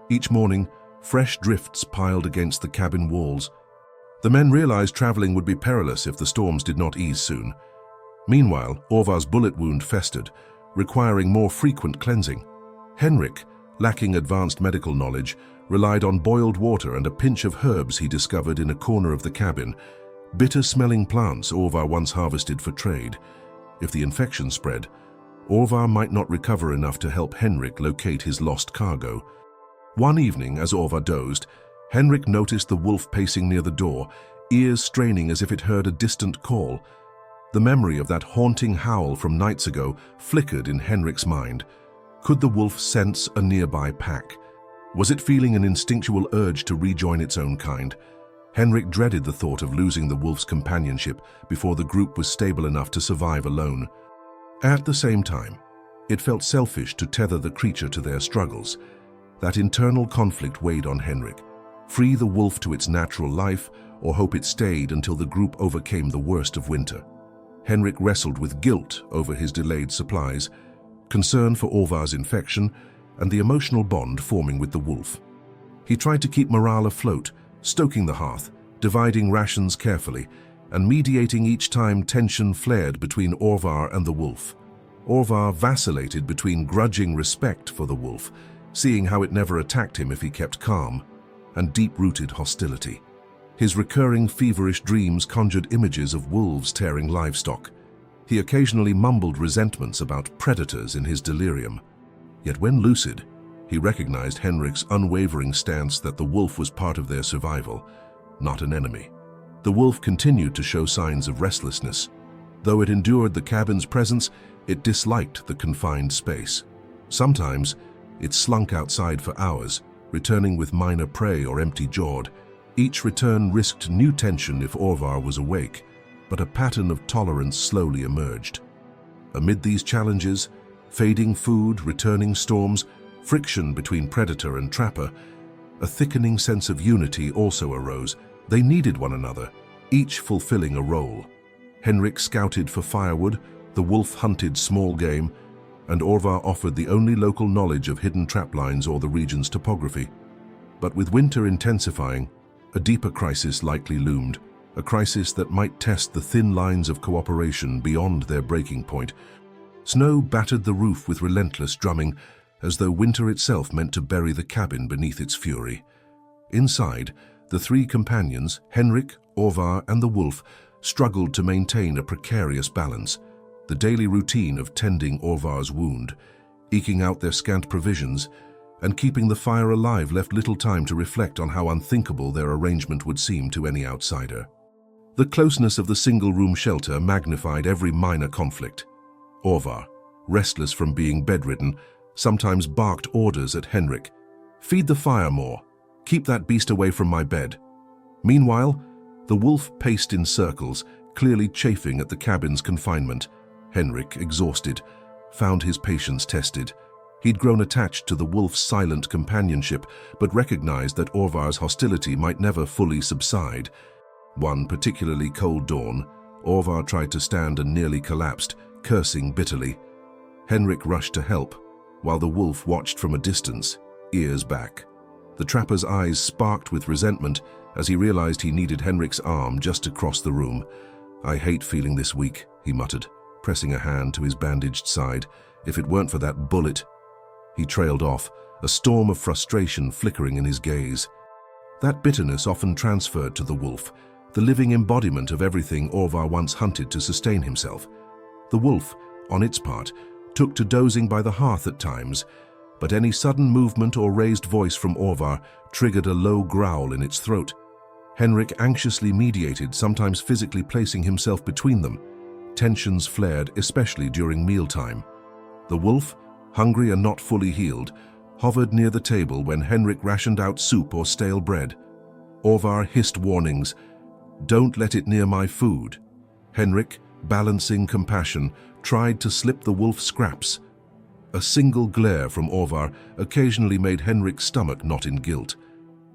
Each morning, fresh drifts piled against the cabin walls. The men realized traveling would be perilous if the storms did not ease soon. Meanwhile, Orvar's bullet wound festered, requiring more frequent cleansing. Henrik, lacking advanced medical knowledge, relied on boiled water and a pinch of herbs he discovered in a corner of the cabin, bitter-smelling plants Orvar once harvested for trade. If the infection spread, Orvar might not recover enough to help Henrik locate his lost cargo. One evening, as Orvar dozed, Henrik noticed the wolf pacing near the door, ears straining as if it heard a distant call. The memory of that haunting howl from nights ago flickered in Henrik's mind. Could the wolf sense a nearby pack? Was it feeling an instinctual urge to rejoin its own kind? Henrik dreaded the thought of losing the wolf's companionship before the group was stable enough to survive alone. At the same time, it felt selfish to tether the creature to their struggles. That internal conflict weighed on Henrik. Free the wolf to its natural life, or hope it stayed until the group overcame the worst of winter. Henrik wrestled with guilt over his delayed supplies, concern for Orvar's infection, and the emotional bond forming with the wolf. He tried to keep morale afloat, stoking the hearth, dividing rations carefully, and mediating each time tension flared between Orvar and the wolf. Orvar vacillated between grudging respect for the wolf, seeing how it never attacked him if he kept calm, and deep-rooted hostility. His recurring feverish dreams conjured images of wolves tearing livestock. He occasionally mumbled resentments about predators in his delirium. Yet when lucid, he recognized Henrik's unwavering stance that the wolf was part of their survival, not an enemy. The wolf continued to show signs of restlessness. Though it endured the cabin's presence, it disliked the confined space. Sometimes, it slunk outside for hours, returning with minor prey or empty-jawed. Each return risked new tension if Orvar was awake. but a pattern of tolerance slowly emerged. Amid these challenges, fading food, returning storms, friction between predator and trapper, a thickening sense of unity also arose. They needed one another, each fulfilling a role. Henrik scouted for firewood, the wolf hunted small game, and Orvar offered the only local knowledge of hidden traplines or the region's topography. But with winter intensifying, a deeper crisis likely loomed, a crisis that might test the thin lines of cooperation beyond their breaking point. Snow battered the roof with relentless drumming, as though winter itself meant to bury the cabin beneath its fury. Inside, the three companions, Henrik, Orvar, and the wolf, struggled to maintain a precarious balance, the daily routine of tending Orvar's wound, eking out their scant provisions, and keeping the fire alive left little time to reflect on how unthinkable their arrangement would seem to any outsider. The closeness of the single-room shelter magnified every minor conflict. Orvar, restless from being bedridden, sometimes barked orders at Henrik. "Feed the fire more. Keep that beast away from my bed." Meanwhile, the wolf paced in circles, clearly chafing at the cabin's confinement. Henrik, exhausted, found his patience tested. He'd grown attached to the wolf's silent companionship, but recognized that Orvar's hostility might never fully subside. One particularly cold dawn, Orvar tried to stand and nearly collapsed, cursing bitterly. Henrik rushed to help, while the wolf watched from a distance, ears back. The trapper's eyes sparked with resentment as he realized he needed Henrik's arm just to cross the room. "I hate feeling this weak," he muttered, pressing a hand to his bandaged side. "If it weren't for that bullet—" He trailed off, a storm of frustration flickering in his gaze. That bitterness often transferred to the wolf, the living embodiment of everything Orvar once hunted to sustain himself. The wolf, on its part, took to dozing by the hearth at times, but any sudden movement or raised voice from Orvar triggered a low growl in its throat. Henrik anxiously mediated, sometimes physically placing himself between them. Tensions flared, especially during mealtime. The wolf, hungry and not fully healed, hovered near the table when Henrik rationed out soup or stale bread. Orvar hissed warnings, "Don't let it near my food." Henrik, balancing compassion, tried to slip the wolf scraps. A single glare from Orvar occasionally made Henrik's stomach knot in guilt.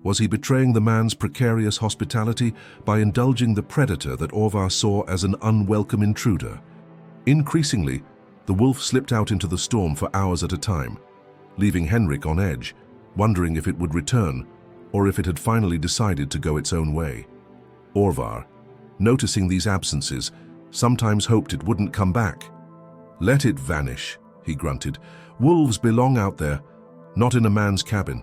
Was he betraying the man's precarious hospitality by indulging the predator that Orvar saw as an unwelcome intruder? Increasingly, the wolf slipped out into the storm for hours at a time, leaving Henrik on edge, wondering if it would return or if it had finally decided to go its own way. Orvar, noticing these absences, sometimes hoped it wouldn't come back. "Let it vanish," he grunted. "Wolves belong out there, not in a man's cabin."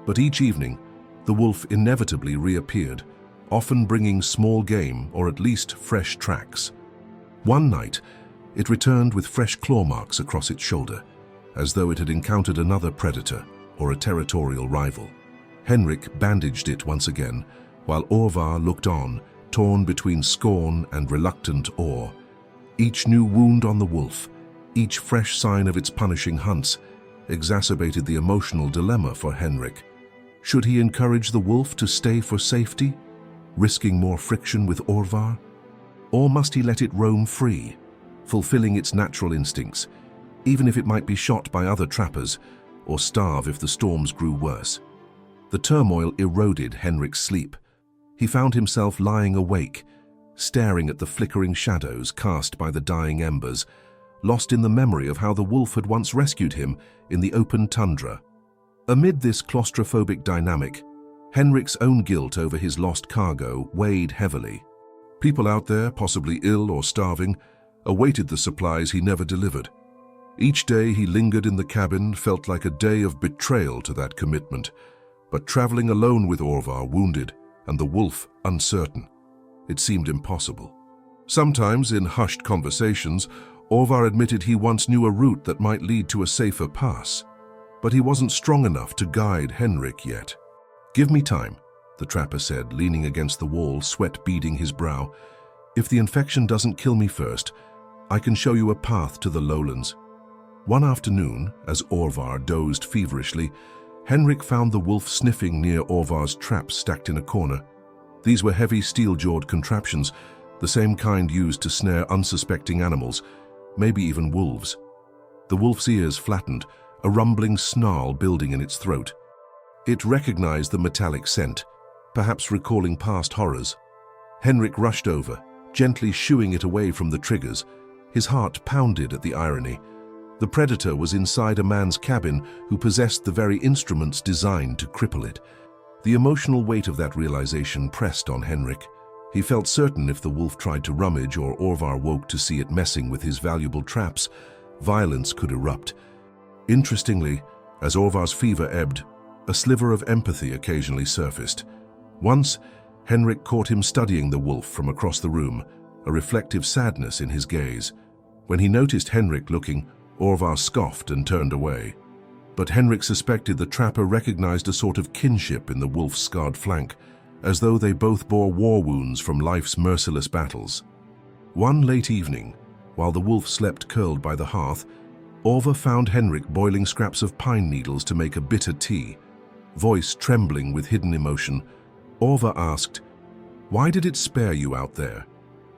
But each evening, the wolf inevitably reappeared, often bringing small game or at least fresh tracks. One night, it returned with fresh claw marks across its shoulder, as though it had encountered another predator or a territorial rival. Henrik bandaged it once again, while Orvar looked on, torn between scorn and reluctant awe. Each new wound on the wolf, each fresh sign of its punishing hunts, exacerbated the emotional dilemma for Henrik. Should he encourage the wolf to stay for safety, risking more friction with Orvar? Or must he let it roam free, fulfilling its natural instincts, even if it might be shot by other trappers or starve if the storms grew worse? The turmoil eroded Henrik's sleep. He found himself lying awake, staring at the flickering shadows cast by the dying embers, lost in the memory of how the wolf had once rescued him in the open tundra. Amid this claustrophobic dynamic, Henrik's own guilt over his lost cargo weighed heavily. People out there, possibly ill or starving, awaited the supplies he never delivered. Each day he lingered in the cabin felt like a day of betrayal to that commitment, but traveling alone with Orvar wounded and the wolf uncertain, it seemed impossible. Sometimes, in hushed conversations, Orvar admitted he once knew a route that might lead to a safer pass, but he wasn't strong enough to guide Henrik yet. "Give me time," the trapper said, leaning against the wall, sweat beading his brow. "If the infection doesn't kill me first, I can show you a path to the lowlands." One afternoon, as Orvar dozed feverishly, Henrik found the wolf sniffing near Orvar's traps stacked in a corner. These were heavy steel-jawed contraptions, the same kind used to snare unsuspecting animals, maybe even wolves. The wolf's ears flattened, a rumbling snarl building in its throat. It recognized the metallic scent, perhaps recalling past horrors. Henrik rushed over, gently shooing it away from the triggers. His heart pounded at the irony. The predator was inside a man's cabin who possessed the very instruments designed to cripple it. The emotional weight of that realization pressed on Henrik. He felt certain if the wolf tried to rummage or Orvar woke to see it messing with his valuable traps, violence could erupt. Interestingly, as Orvar's fever ebbed, a sliver of empathy occasionally surfaced. Once, Henrik caught him studying the wolf from across the room, a reflective sadness in his gaze. When he noticed Henrik looking, Orvar scoffed and turned away. But Henrik suspected the trapper recognized a sort of kinship in the wolf's scarred flank, as though they both bore war wounds from life's merciless battles. One late evening, while the wolf slept curled by the hearth, Orvar found Henrik boiling scraps of pine needles to make a bitter tea. Voice trembling with hidden emotion, Orvar asked, "Why did it spare you out there?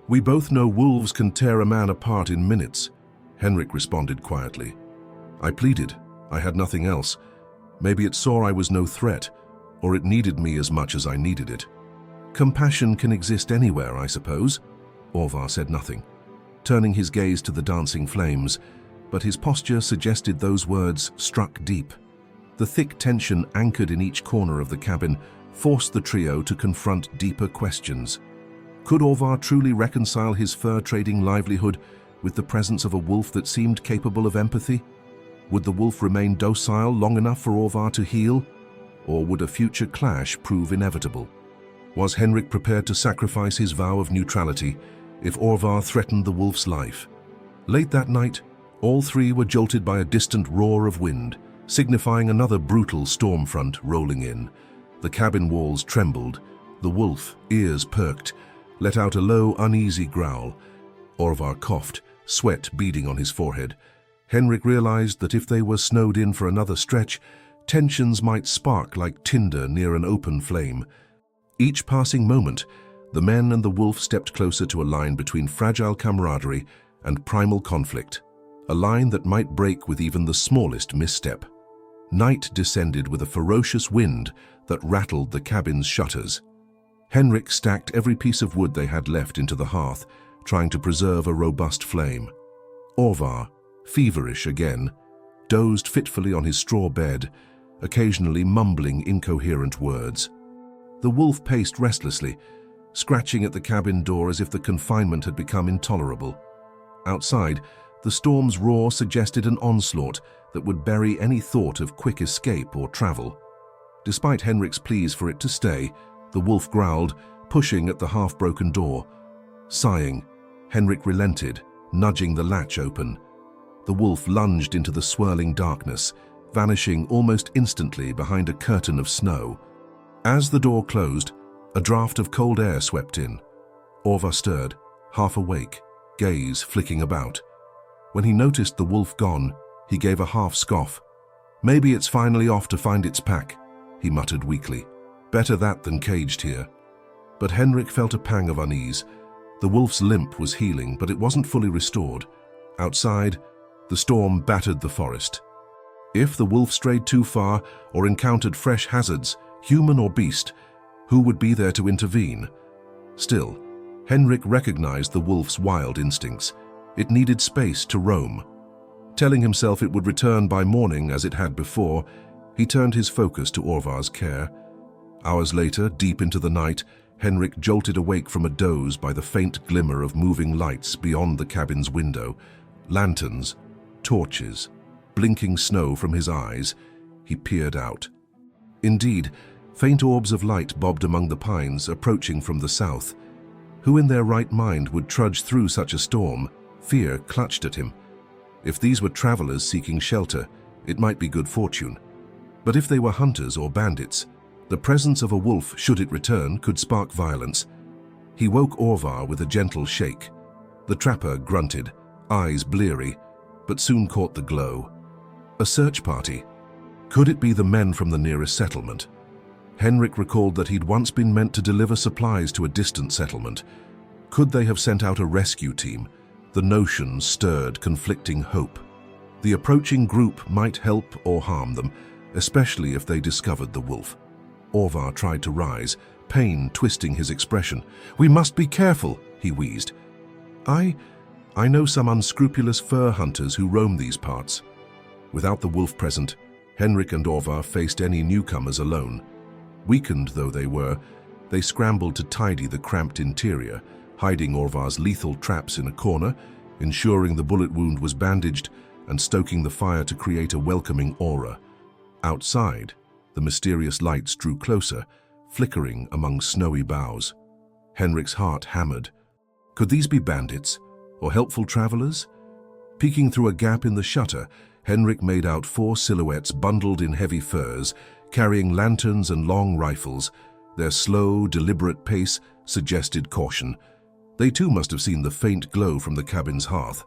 We both know wolves can tear a man apart in minutes." Henrik responded quietly. "I pleaded. I had nothing else. Maybe it saw I was no threat, or it needed me as much as I needed it." "Compassion can exist anywhere, I suppose." Orvar said nothing, turning his gaze to the dancing flames, but his posture suggested those words struck deep. The thick tension anchored in each corner of the cabin forced the trio to confront deeper questions. Could Orvar truly reconcile his fur-trading livelihood with the presence of a wolf that seemed capable of empathy? Would the wolf remain docile long enough for Orvar to heal? Or would a future clash prove inevitable? Was Henrik prepared to sacrifice his vow of neutrality if Orvar threatened the wolf's life? Late that night, all three were jolted by a distant roar of wind, signifying another brutal storm front rolling in. The cabin walls trembled. The wolf, ears perked, let out a low, uneasy growl. Orvar coughed, sweat beading on his forehead. Henrik realized that if they were snowed in for another stretch, tensions might spark like tinder near an open flame. Each passing moment, the men and the wolf stepped closer to a line between fragile camaraderie and primal conflict, a line that might break with even the smallest misstep. Night descended with a ferocious wind that rattled the cabin's shutters. Henrik stacked every piece of wood they had left into the hearth, trying to preserve a robust flame. Orvar, feverish again, dozed fitfully on his straw bed, occasionally mumbling incoherent words. The wolf paced restlessly, scratching at the cabin door as if the confinement had become intolerable. Outside, the storm's roar suggested an onslaught that would bury any thought of quick escape or travel. Despite Henrik's pleas for it to stay, the wolf growled, pushing at the half-broken door. Sighing, Henrik relented, nudging the latch open. The wolf lunged into the swirling darkness, vanishing almost instantly behind a curtain of snow. As the door closed, a draft of cold air swept in. Orvar stirred, half awake, gaze flicking about. When he noticed the wolf gone, he gave a half scoff. "Maybe it's finally off to find its pack," he muttered weakly. "Better that than caged here." But Henrik felt a pang of unease. The wolf's limp was healing, but it wasn't fully restored. Outside, the storm battered the forest. If the wolf strayed too far or encountered fresh hazards, human or beast, who would be there to intervene? Still, Henrik recognized the wolf's wild instincts. It needed space to roam. Telling himself it would return by morning as it had before, he turned his focus to Orvar's care. Hours later, deep into the night, Henrik jolted awake from a doze by the faint glimmer of moving lights beyond the cabin's window. Lanterns, torches, blinking snow from his eyes. He peered out. Indeed, faint orbs of light bobbed among the pines, approaching from the south. Who in their right mind would trudge through such a storm? Fear clutched at him. If these were travelers seeking shelter, it might be good fortune. But if they were hunters or bandits, the presence of a wolf, should it return, could spark violence. He woke Orvar with a gentle shake. The trapper grunted, eyes bleary, but soon caught the glow. A search party? Could it be the men from the nearest settlement? Henrik recalled that he'd once been meant to deliver supplies to a distant settlement. Could they have sent out a rescue team? The notion stirred conflicting hope. The approaching group might help or harm them, especially if they discovered the wolf. Orvar tried to rise, pain twisting his expression. "We must be careful," he wheezed. I know some unscrupulous fur hunters who roam these parts." Without the wolf present, Henrik and Orvar faced any newcomers alone. Weakened though they were, they scrambled to tidy the cramped interior, hiding Orvar's lethal traps in a corner, ensuring the bullet wound was bandaged, and stoking the fire to create a welcoming aura. Outside, the mysterious lights drew closer, flickering among snowy boughs. Henrik's heart hammered. Could these be bandits or helpful travelers? Peeking through a gap in the shutter, Henrik made out 4 silhouettes bundled in heavy furs, carrying lanterns and long rifles. Their slow, deliberate pace suggested caution. They too must have seen the faint glow from the cabin's hearth.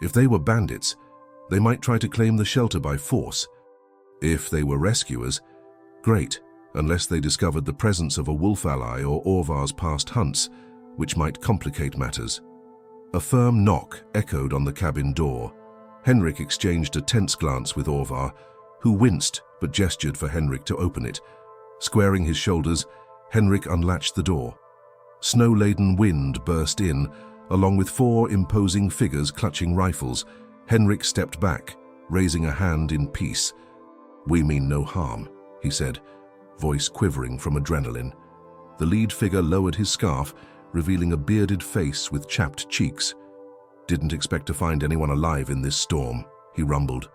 If they were bandits, they might try to claim the shelter by force. If they were rescuers, great, unless they discovered the presence of a wolf ally or Orvar's past hunts, which might complicate matters. A firm knock echoed on the cabin door. Henrik exchanged a tense glance with Orvar, who winced but gestured for Henrik to open it. Squaring his shoulders, Henrik unlatched the door. Snow-laden wind burst in, along with 4 imposing figures clutching rifles. Henrik stepped back, raising a hand in peace. "We mean no harm," he said, voice quivering from adrenaline. The lead figure lowered his scarf, revealing a bearded face with chapped cheeks. "Didn't expect to find anyone alive in this storm," he rumbled.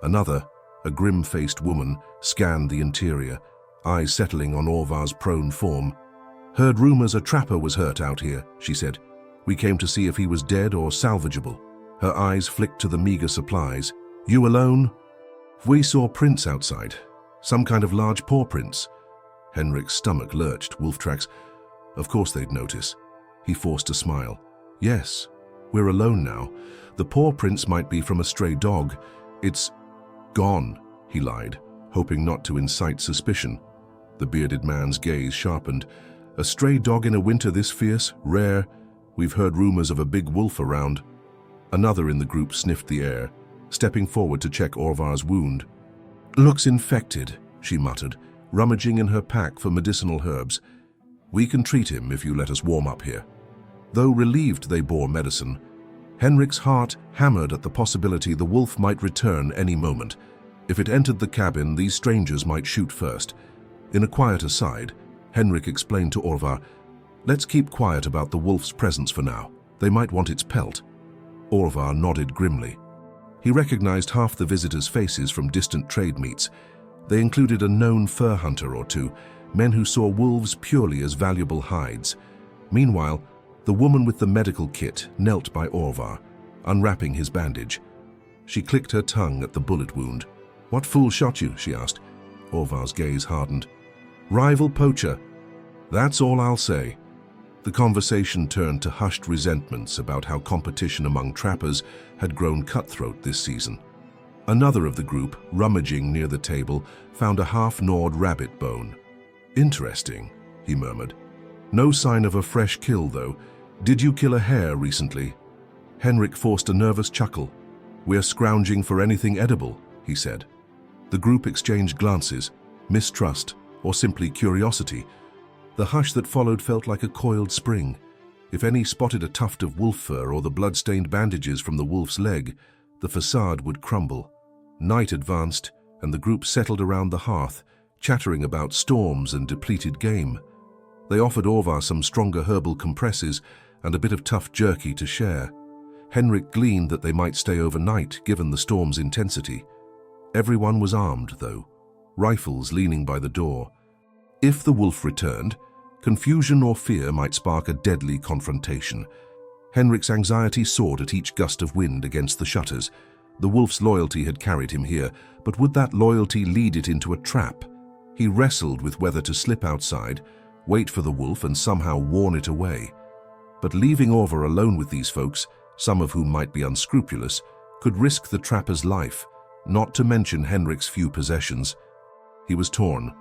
Another, a grim-faced woman, scanned the interior, eyes settling on Orvar's prone form. "Heard rumors a trapper was hurt out here," she said. "We came to see if he was dead or salvageable." Her eyes flicked to the meager supplies. "You alone?" "We saw prints outside. Some kind of large paw prints." Henrik's stomach lurched, wolf tracks. Of course they'd notice. He forced a smile. "Yes, we're alone now. The paw prints might be from a stray dog. It's gone," he lied, hoping not to incite suspicion. The bearded man's gaze sharpened. "A stray dog in a winter this fierce? Rare. We've heard rumors of a big wolf around." Another in the group sniffed the air, stepping forward to check Orvar's wound. "Looks infected," she muttered, rummaging in her pack for medicinal herbs. "We can treat him if you let us warm up here." Though relieved they bore medicine, Henrik's heart hammered at the possibility the wolf might return any moment. If it entered the cabin, these strangers might shoot first. In a quiet aside, Henrik explained to Orvar, "Let's keep quiet about the wolf's presence for now. They might want its pelt." Orvar nodded grimly. He recognized half the visitors' faces from distant trade meets. They included a known fur hunter or two, men who saw wolves purely as valuable hides. Meanwhile, the woman with the medical kit knelt by Orvar, unwrapping his bandage. She clicked her tongue at the bullet wound. "What fool shot you?" she asked. Orvar's gaze hardened. "Rival poacher. That's all I'll say." The conversation turned to hushed resentments about how competition among trappers had grown cutthroat this season. Another of the group, rummaging near the table, found a half-gnawed rabbit bone. "Interesting," he murmured. "No sign of a fresh kill, though. Did you kill a hare recently?" Henrik forced a nervous chuckle. "We're scrounging for anything edible," he said. The group exchanged glances, mistrust, or simply curiosity. The hush that followed felt like a coiled spring. If any spotted a tuft of wolf fur or the blood-stained bandages from the wolf's leg, the facade would crumble. Night advanced, and the group settled around the hearth, chattering about storms and depleted game. They offered Orvar some stronger herbal compresses and a bit of tough jerky to share. Henrik gleaned that they might stay overnight, given the storm's intensity. Everyone was armed, though, rifles leaning by the door. If the wolf returned, confusion or fear might spark a deadly confrontation. Henrik's anxiety soared at each gust of wind against the shutters. The wolf's loyalty had carried him here, but would that loyalty lead it into a trap? He wrestled with whether to slip outside, wait for the wolf and somehow warn it away. But leaving Orvar alone with these folks, some of whom might be unscrupulous, could risk the trapper's life, not to mention Henrik's few possessions. He was torn.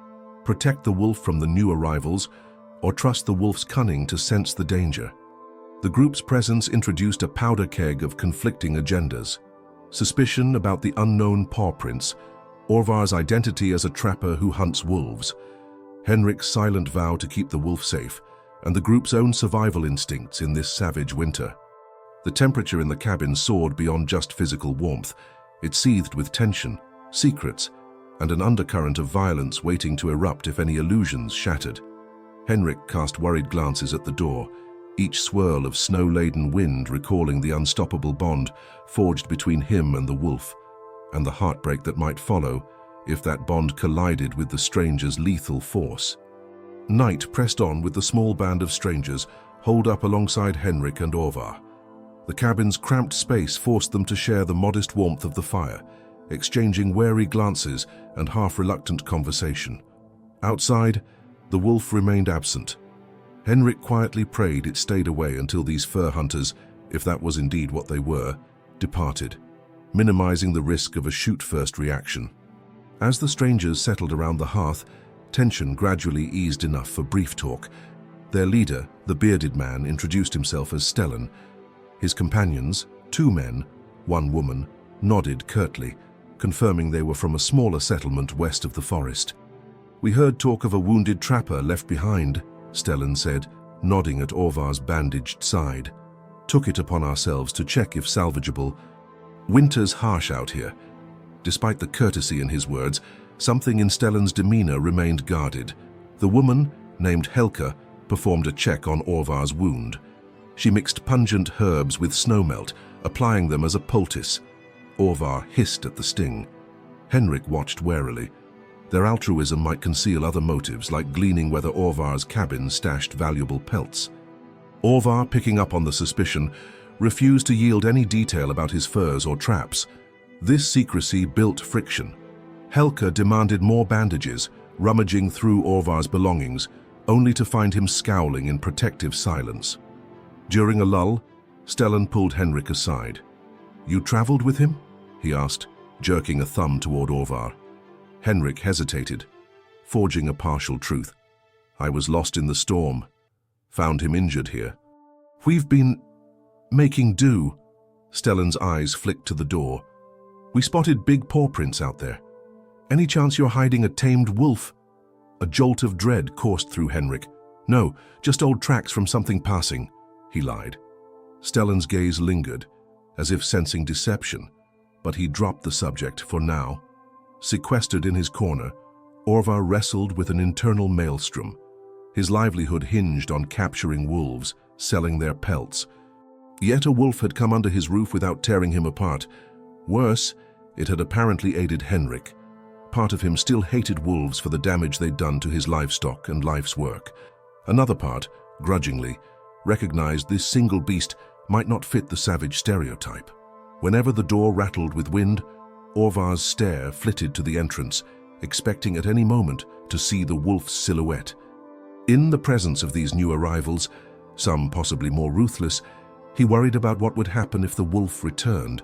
Protect the wolf from the new arrivals, or trust the wolf's cunning to sense the danger. The group's presence introduced a powder keg of conflicting agendas. Suspicion about the unknown paw prints, Orvar's identity as a trapper who hunts wolves, Henrik's silent vow to keep the wolf safe, and the group's own survival instincts in this savage winter. The temperature in the cabin soared beyond just physical warmth. It seethed with tension, secrets, and an undercurrent of violence waiting to erupt if any illusions shattered. Henrik cast worried glances at the door, each swirl of snow-laden wind recalling the unstoppable bond forged between him and the wolf, and the heartbreak that might follow if that bond collided with the stranger's lethal force. Night pressed on with the small band of strangers holed up alongside Henrik and Orvar. The cabin's cramped space forced them to share the modest warmth of the fire, exchanging wary glances and half-reluctant conversation. Outside, the wolf remained absent. Henrik quietly prayed it stayed away until these fur hunters, if that was indeed what they were, departed, minimizing the risk of a shoot-first reaction. As the strangers settled around the hearth, tension gradually eased enough for brief talk. Their leader, the bearded man, introduced himself as Stellan. His companions, 2 men, 1 woman, nodded curtly, confirming they were from a smaller settlement west of the forest. "We heard talk of a wounded trapper left behind," Stellan said, nodding at Orvar's bandaged side. "Took it upon ourselves to check if salvageable. Winter's harsh out here." Despite the courtesy in his words, something in Stellan's demeanor remained guarded. The woman, named Helka, performed a check on Orvar's wound. She mixed pungent herbs with snowmelt, applying them as a poultice. Orvar hissed at the sting. Henrik watched warily. Their altruism might conceal other motives, like gleaning whether Orvar's cabin stashed valuable pelts. Orvar, picking up on the suspicion, refused to yield any detail about his furs or traps. This secrecy built friction. Helka demanded more bandages, rummaging through Orvar's belongings, only to find him scowling in protective silence. During a lull, Stellan pulled Henrik aside. "You traveled with him?" he asked, jerking a thumb toward Orvar. Henrik hesitated, forging a partial truth. "I was lost in the storm. Found him injured here." "We've been making do." Stellan's eyes flicked to the door. "We spotted big paw prints out there. Any chance you're hiding a tamed wolf?" A jolt of dread coursed through Henrik. "No, just old tracks from something passing," he lied. Stellan's gaze lingered, as if sensing deception, but he dropped the subject for now. Sequestered in his corner, Orvar wrestled with an internal maelstrom. His livelihood hinged on capturing wolves, selling their pelts. Yet a wolf had come under his roof without tearing him apart. Worse, it had apparently aided Henrik. Part of him still hated wolves for the damage they'd done to his livestock and life's work. Another part, grudgingly, recognized this single beast might not fit the savage stereotype. Whenever the door rattled with wind, Orvar's stare flitted to the entrance, expecting at any moment to see the wolf's silhouette. In the presence of these new arrivals, some possibly more ruthless, he worried about what would happen if the wolf returned.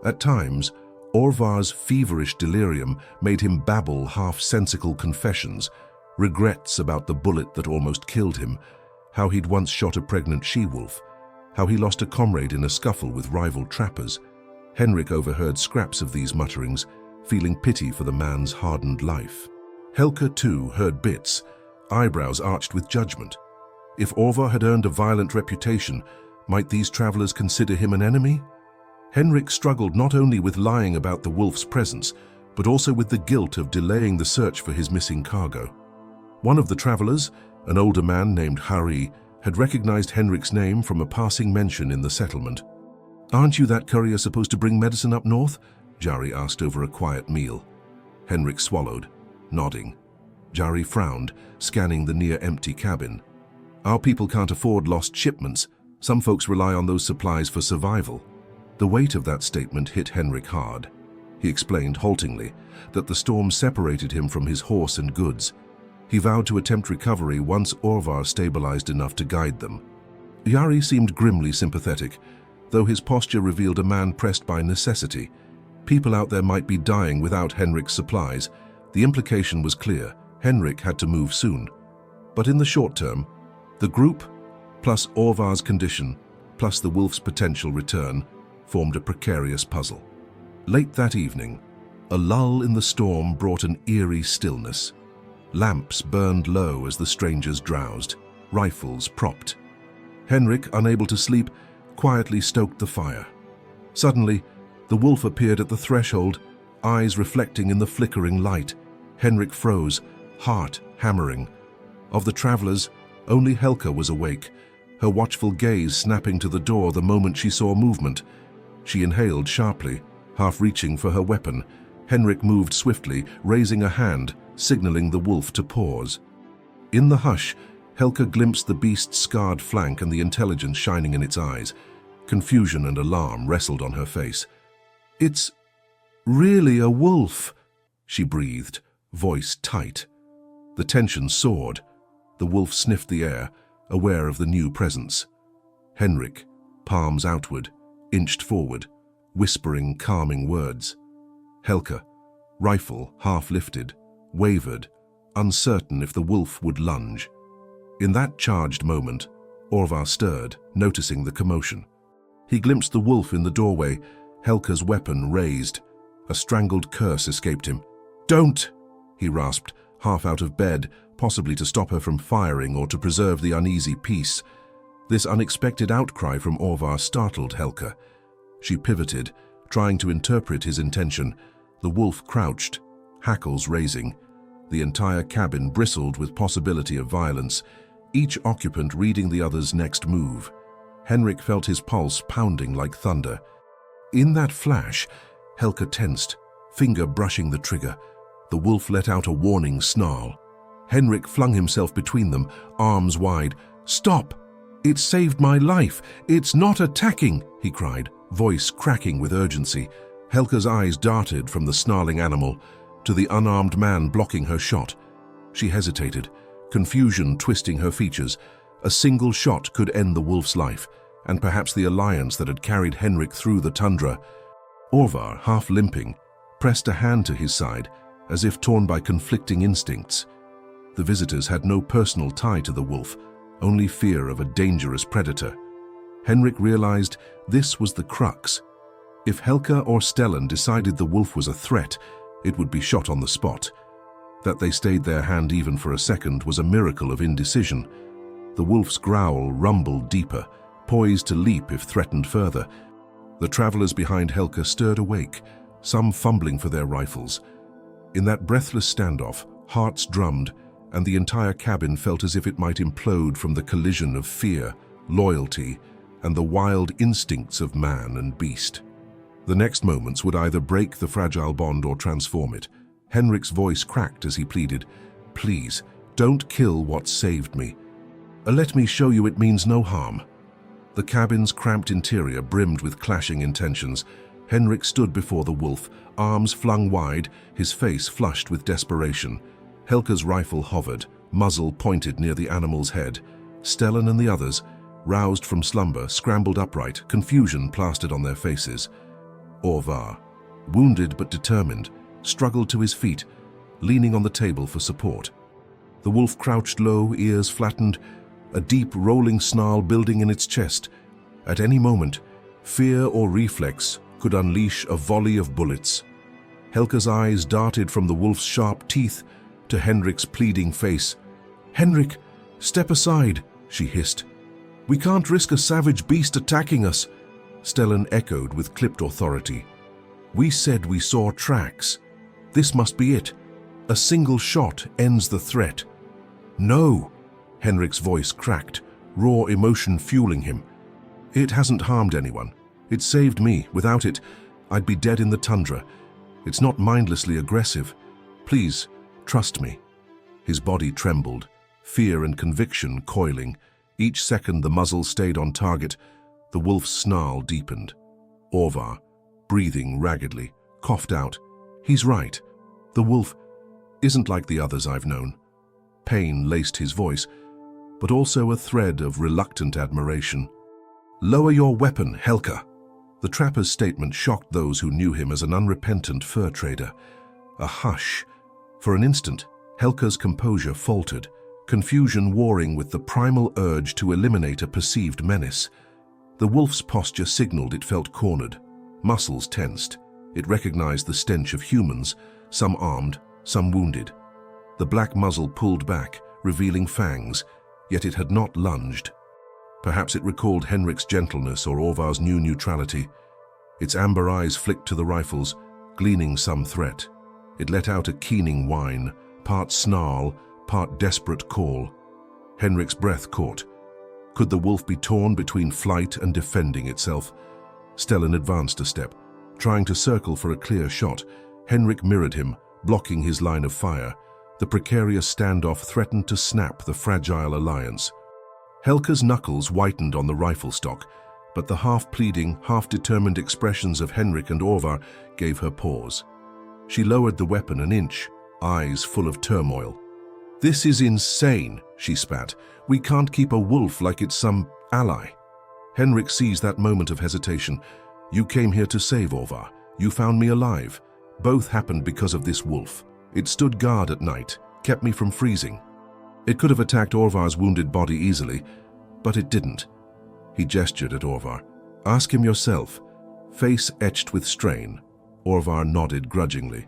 At times, Orvar's feverish delirium made him babble half-sensical confessions, regrets about the bullet that almost killed him, how he'd once shot a pregnant she-wolf, how he lost a comrade in a scuffle with rival trappers. Henrik overheard scraps of these mutterings, feeling pity for the man's hardened life. Helka, too, heard bits, eyebrows arched with judgment. If Orvar had earned a violent reputation, might these travelers consider him an enemy? Henrik struggled not only with lying about the wolf's presence, but also with the guilt of delaying the search for his missing cargo. One of the travelers, an older man named Harry, had recognized Henrik's name from a passing mention in the settlement. "Aren't you that courier supposed to bring medicine up north?" Jari asked over a quiet meal. Henrik swallowed, nodding. Jari frowned, scanning the near-empty cabin. "Our people can't afford lost shipments. Some folks rely on those supplies for survival." The weight of that statement hit Henrik hard. He explained haltingly that the storm separated him from his horse and goods. He vowed to attempt recovery once Orvar stabilized enough to guide them. Jari seemed grimly sympathetic, though his posture revealed a man pressed by necessity. People out there might be dying without Henrik's supplies. The implication was clear: Henrik had to move soon. But in the short term, the group, plus Orvar's condition, plus the wolf's potential return, formed a precarious puzzle. Late that evening, a lull in the storm brought an eerie stillness. Lamps burned low as the strangers drowsed, rifles propped. Henrik, unable to sleep, quietly stoked the fire. Suddenly, the wolf appeared at the threshold, eyes reflecting in the flickering light. Henrik froze, heart hammering. Of the travelers, only Helka was awake, her watchful gaze snapping to the door the moment she saw movement. She inhaled sharply, half reaching for her weapon. Henrik moved swiftly, raising a hand, signaling the wolf to pause. In the hush, Helka glimpsed the beast's scarred flank and the intelligence shining in its eyes. Confusion and alarm wrestled on her face. "It's really a wolf," she breathed, voice tight. The tension soared. The wolf sniffed the air, aware of the new presence. Henrik, palms outward, inched forward, whispering calming words. Helka, rifle half lifted, wavered, uncertain if the wolf would lunge. In that charged moment, Orvar stirred, noticing the commotion. He glimpsed the wolf in the doorway, Helka's weapon raised. A strangled curse escaped him. "Don't!" he rasped, half out of bed, possibly to stop her from firing or to preserve the uneasy peace. This unexpected outcry from Orvar startled Helka. She pivoted, trying to interpret his intention. The wolf crouched, hackles raising. The entire cabin bristled with possibility of violence, each occupant reading the other's next move. Henrik felt his pulse pounding like thunder. In that flash, Helka tensed, finger brushing the trigger. The wolf let out a warning snarl. Henrik flung himself between them, arms wide. "Stop! It saved my life! It's not attacking!" he cried, voice cracking with urgency. Helka's eyes darted from the snarling animal to the unarmed man blocking her shot. She hesitated, confusion twisting her features. A single shot could end the wolf's life, and perhaps the alliance that had carried Henrik through the tundra. Orvar, half limping, pressed a hand to his side, as if torn by conflicting instincts. The visitors had no personal tie to the wolf, only fear of a dangerous predator. Henrik realized this was the crux. If Helka or Stellan decided the wolf was a threat, it would be shot on the spot. That they stayed their hand even for a second was a miracle of indecision. The wolf's growl rumbled deeper, poised to leap if threatened further. The travelers behind Helka stirred awake, some fumbling for their rifles. In that breathless standoff, hearts drummed, and the entire cabin felt as if it might implode from the collision of fear, loyalty, and the wild instincts of man and beast. The next moments would either break the fragile bond or transform it. Henrik's voice cracked as he pleaded, "Please, don't kill what saved me. Let me show you it means no harm." The cabin's cramped interior brimmed with clashing intentions. Henrik stood before the wolf, arms flung wide, his face flushed with desperation. Helka's rifle hovered, muzzle pointed near the animal's head. Stellan and the others, roused from slumber, scrambled upright, confusion plastered on their faces. Orvar, wounded but determined, struggled to his feet, leaning on the table for support. The wolf crouched low, ears flattened, a deep rolling snarl building in its chest. At any moment, fear or reflex could unleash a volley of bullets. Helka's eyes darted from the wolf's sharp teeth to Henrik's pleading face. "Henrik, step aside," she hissed. "We can't risk a savage beast attacking us." Stellan echoed with clipped authority. "We said we saw tracks. This must be it. A single shot ends the threat." "No," Henrik's voice cracked, raw emotion fueling him. "It hasn't harmed anyone. It saved me. Without it, I'd be dead in the tundra. It's not mindlessly aggressive. Please, trust me." His body trembled, fear and conviction coiling. Each second the muzzle stayed on target. The wolf's snarl deepened. Orvar, breathing raggedly, coughed out, "He's right. The wolf isn't like the others I've known." Pain laced his voice, but also a thread of reluctant admiration. "Lower your weapon, Helka." The trapper's statement shocked those who knew him as an unrepentant fur trader. A hush. For an instant, Helka's composure faltered, confusion warring with the primal urge to eliminate a perceived menace. The wolf's posture signaled it felt cornered, muscles tensed. It recognized the stench of humans, some armed, some wounded. The black muzzle pulled back, revealing fangs, yet it had not lunged. Perhaps it recalled Henrik's gentleness or Orvar's new neutrality. Its amber eyes flicked to the rifles, gleaning some threat. It let out a keening whine, part snarl, part desperate call. Henrik's breath caught. Could the wolf be torn between flight and defending itself? Stellan advanced a step, trying to circle for a clear shot. Henrik mirrored him, blocking his line of fire. The precarious standoff threatened to snap the fragile alliance. Helka's knuckles whitened on the rifle stock, but the half-pleading, half-determined expressions of Henrik and Orvar gave her pause. She lowered the weapon an inch, eyes full of turmoil. "This is insane," she spat. "We can't keep a wolf like it's some ally." Henrik seized that moment of hesitation. "You came here to save Orvar. You found me alive. Both happened because of this wolf. It stood guard at night, kept me from freezing. It could have attacked Orvar's wounded body easily, but it didn't." He gestured at Orvar. "Ask him yourself." Face etched with strain. Orvar nodded grudgingly.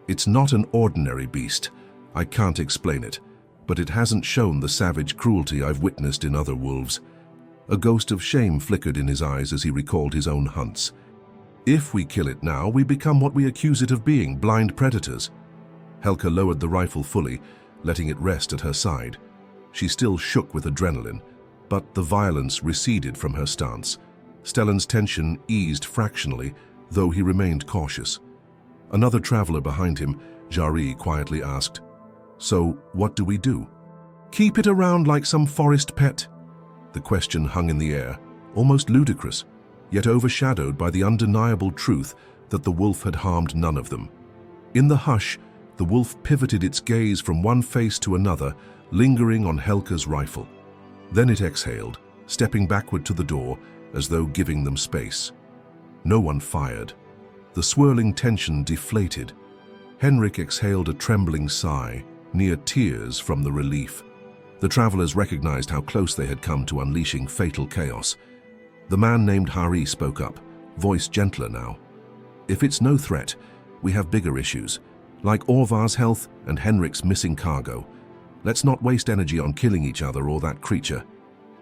"It's not an ordinary beast. I can't explain it, but it hasn't shown the savage cruelty I've witnessed in other wolves." A ghost of shame flickered in his eyes as he recalled his own hunts. "If we kill it now, we become what we accuse it of being, blind predators." Helka lowered the rifle fully, letting it rest at her side. She still shook with adrenaline, but the violence receded from her stance. Stellan's tension eased fractionally, though he remained cautious. Another traveler behind him, Jari, quietly asked, "So, what do we do?" "Keep it around like some forest pet." The question hung in the air, almost ludicrous, yet overshadowed by the undeniable truth that the wolf had harmed none of them. In the hush, the wolf pivoted its gaze from one face to another, lingering on Helka's rifle. Then it exhaled, stepping backward to the door, as though giving them space. No one fired. The swirling tension deflated. Henrik exhaled a trembling sigh, near tears from the relief. The travelers recognized how close they had come to unleashing fatal chaos. The man named Hari spoke up, voice gentler now. "If it's no threat, we have bigger issues, like Orvar's health and Henrik's missing cargo. Let's not waste energy on killing each other or that creature."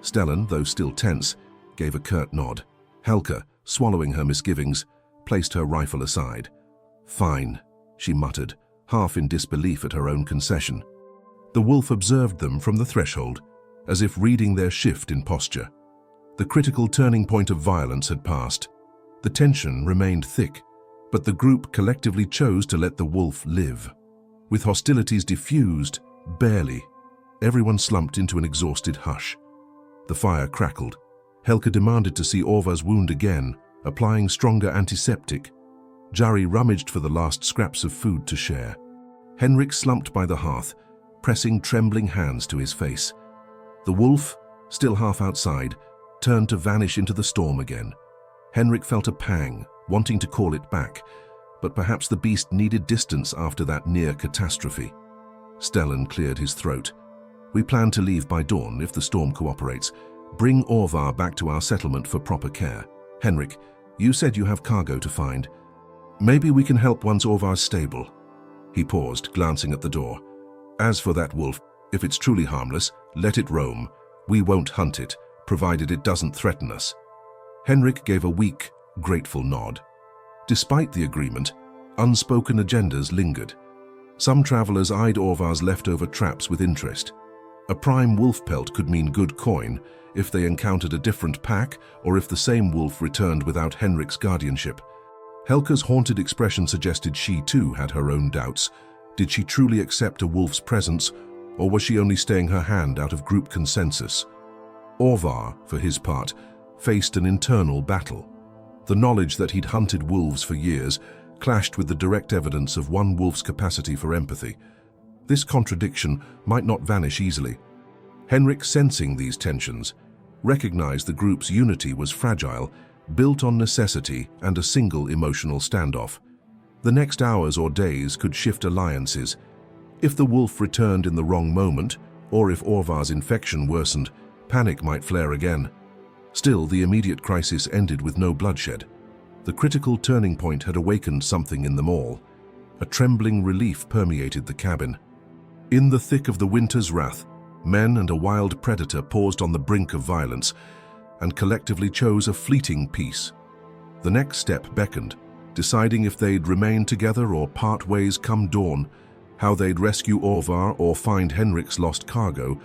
Stellan, though still tense, gave a curt nod. Helka, swallowing her misgivings, placed her rifle aside. "Fine," she muttered, half in disbelief at her own concession. The wolf observed them from the threshold, as if reading their shift in posture. The critical turning point of violence had passed. The tension remained thick, but the group collectively chose to let the wolf live. With hostilities diffused, barely, everyone slumped into an exhausted hush. The fire crackled. Helka demanded to see Orvar's wound again, applying stronger antiseptic. Jari rummaged for the last scraps of food to share. Henrik slumped by the hearth, pressing trembling hands to his face. The wolf, still half outside, turned to vanish into the storm again. Henrik felt a pang, wanting to call it back, but perhaps the beast needed distance after that near catastrophe. Stellan cleared his throat. "We plan to leave by dawn if the storm cooperates. Bring Orvar back to our settlement for proper care. Henrik, you said you have cargo to find. Maybe we can help once Orvar's stable." He paused, glancing at the door. "As for that wolf, if it's truly harmless, let it roam. We won't hunt it, provided it doesn't threaten us." Henrik gave a weak, grateful nod. Despite the agreement, unspoken agendas lingered. Some travelers eyed Orvar's leftover traps with interest. A prime wolf pelt could mean good coin if they encountered a different pack or if the same wolf returned without Henrik's guardianship. Helka's haunted expression suggested she too had her own doubts. Did she truly accept a wolf's presence, or was she only staying her hand out of group consensus? Orvar, for his part, faced an internal battle. The knowledge that he'd hunted wolves for years clashed with the direct evidence of one wolf's capacity for empathy. This contradiction might not vanish easily. Henrik, sensing these tensions, recognized the group's unity was fragile, built on necessity and a single emotional standoff. The next hours or days could shift alliances. If the wolf returned in the wrong moment, or if Orvar's infection worsened, panic might flare again. Still, the immediate crisis ended with no bloodshed. The critical turning point had awakened something in them all. A trembling relief permeated the cabin. In the thick of the winter's wrath, men and a wild predator paused on the brink of violence and collectively chose a fleeting peace. The next step beckoned, deciding if they'd remain together or part ways come dawn, how they'd rescue Orvar or find Henrik's lost cargo,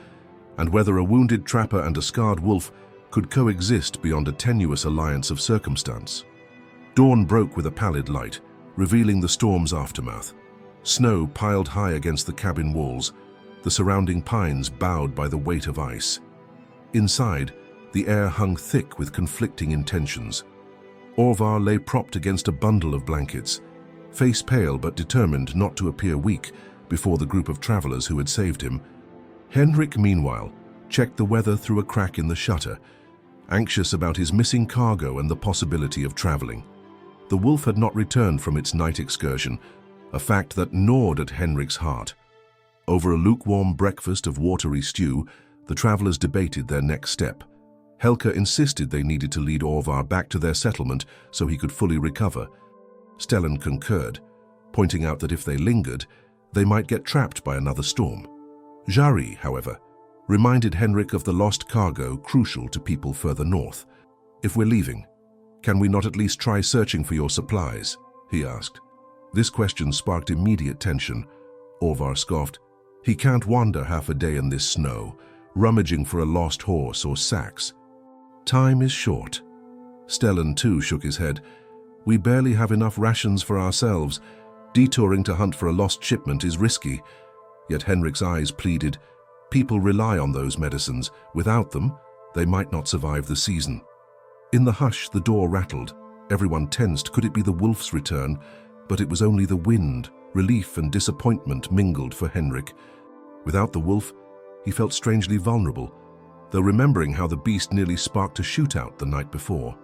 and whether a wounded trapper and a scarred wolf could coexist beyond a tenuous alliance of circumstance. Dawn broke with a pallid light, revealing the storm's aftermath. Snow piled high against the cabin walls, the surrounding pines bowed by the weight of ice. Inside, the air hung thick with conflicting intentions. Orvar lay propped against a bundle of blankets, face pale but determined not to appear weak before the group of travelers who had saved him. Henrik, meanwhile, checked the weather through a crack in the shutter, anxious about his missing cargo and the possibility of traveling. The wolf had not returned from its night excursion, a fact that gnawed at Henrik's heart. Over a lukewarm breakfast of watery stew, the travelers debated their next step. Helka insisted they needed to lead Orvar back to their settlement so he could fully recover. Stellan concurred, pointing out that if they lingered, they might get trapped by another storm. Jari, however, reminded Henrik of the lost cargo crucial to people further north. "If we're leaving, can we not at least try searching for your supplies?" he asked. This question sparked immediate tension. Orvar scoffed. "He can't wander half a day in this snow, rummaging for a lost horse or sacks. Time is short." Stellan too shook his head. "We barely have enough rations for ourselves. Detouring to hunt for a lost shipment is risky." Yet Henrik's eyes pleaded, "People rely on those medicines. Without them, they might not survive the season." In the hush, the door rattled. Everyone tensed. Could it be the wolf's return? But it was only the wind. Relief and disappointment mingled for Henrik. Without the wolf, he felt strangely vulnerable, though remembering how the beast nearly sparked a shootout the night before.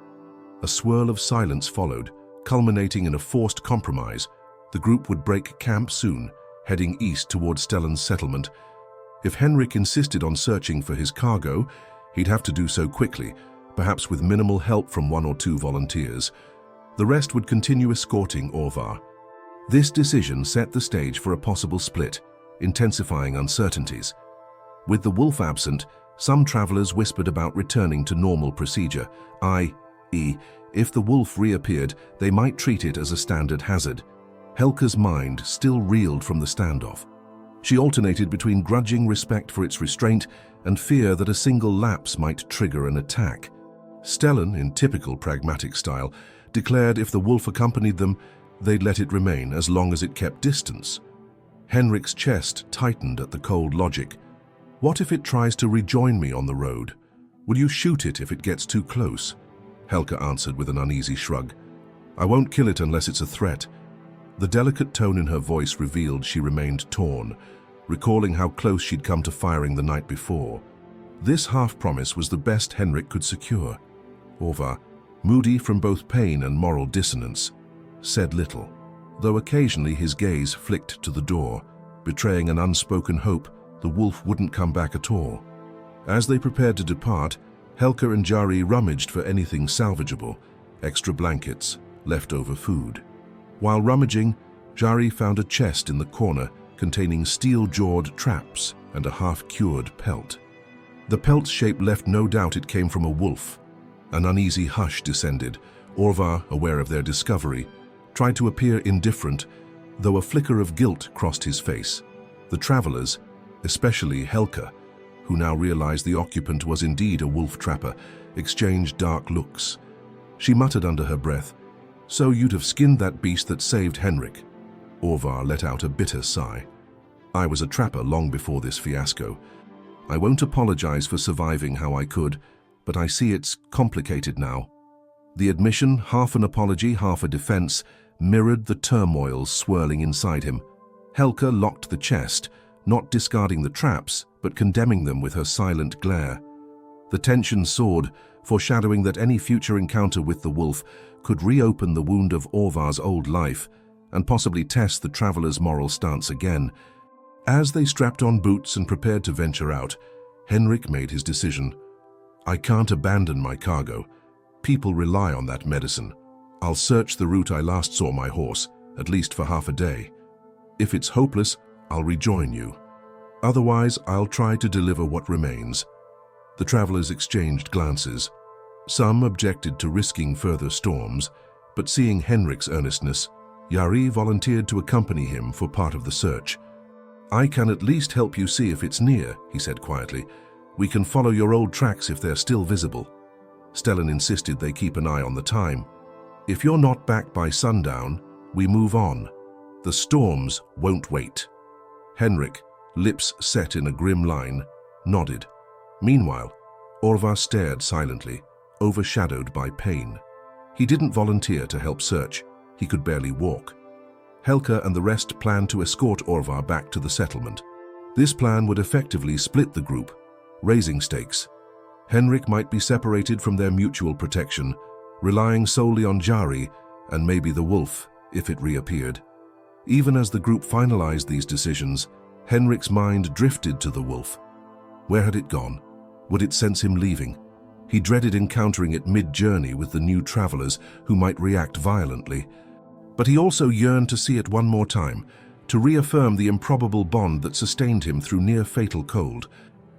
A swirl of silence followed, culminating in a forced compromise. The group would break camp soon, heading east towards Stellan's settlement. If Henrik insisted on searching for his cargo, he'd have to do so quickly, perhaps with minimal help from one or two volunteers. The rest would continue escorting Orvar. This decision set the stage for a possible split, intensifying uncertainties. With the wolf absent, some travelers whispered about returning to normal procedure, i.e., if the wolf reappeared, they might treat it as a standard hazard. Helka's mind still reeled from the standoff. She alternated between grudging respect for its restraint and fear that a single lapse might trigger an attack. Stellan, in typical pragmatic style, declared if the wolf accompanied them, they'd let it remain as long as it kept distance. Henrik's chest tightened at the cold logic. "What if it tries to rejoin me on the road? Will you shoot it if it gets too close?" Helka answered with an uneasy shrug. "I won't kill it unless it's a threat." The delicate tone in her voice revealed she remained torn, recalling how close she'd come to firing the night before. This half-promise was the best Henrik could secure. Orvar, moody from both pain and moral dissonance, said little, though occasionally his gaze flicked to the door, betraying an unspoken hope the wolf wouldn't come back at all. As they prepared to depart, Helka and Jari rummaged for anything salvageable, extra blankets, leftover food. While rummaging, Jari found a chest in the corner containing steel-jawed traps and a half-cured pelt. The pelt's shape left no doubt it came from a wolf. An uneasy hush descended. Orvar, aware of their discovery, tried to appear indifferent, though a flicker of guilt crossed his face. The travelers, especially Helka, who now realized the occupant was indeed a wolf trapper, exchanged dark looks. She muttered under her breath, "So you'd have skinned that beast that saved Henrik." Orvar let out a bitter sigh. "I was a trapper long before this fiasco. I won't apologize for surviving how I could, but I see it's complicated now." The admission, half an apology, half a defense, mirrored the turmoil swirling inside him. Helka locked the chest, not discarding the traps, but condemning them with her silent glare. The tension soared, foreshadowing that any future encounter with the wolf could reopen the wound of Orvar's old life and possibly test the traveler's moral stance again. As they strapped on boots and prepared to venture out, Henrik made his decision. I can't abandon my cargo. People rely on that medicine. I'll search the route I last saw my horse, at least for half a day. If it's hopeless, I'll rejoin you. Otherwise, I'll try to deliver what remains. The travelers exchanged glances. Some objected to risking further storms, but seeing Henrik's earnestness, Jari volunteered to accompany him for part of the search. I can at least help you see if it's near, he said quietly. We can follow your old tracks if they're still visible. Stellan insisted they keep an eye on the time. If you're not back by sundown, we move on. The storms won't wait. Henrik, lips set in a grim line, nodded. Meanwhile, Orvar stared silently, overshadowed by pain. He didn't volunteer to help search. He could barely walk. Helka and the rest planned to escort Orvar back to the settlement. This plan would effectively split the group, raising stakes. Henrik might be separated from their mutual protection, relying solely on Jari and maybe the wolf if it reappeared. Even as the group finalized these decisions, Henrik's mind drifted to the wolf. Where had it gone? Would it sense him leaving? He dreaded encountering it mid-journey with the new travelers who might react violently. But he also yearned to see it one more time, to reaffirm the improbable bond that sustained him through near-fatal cold.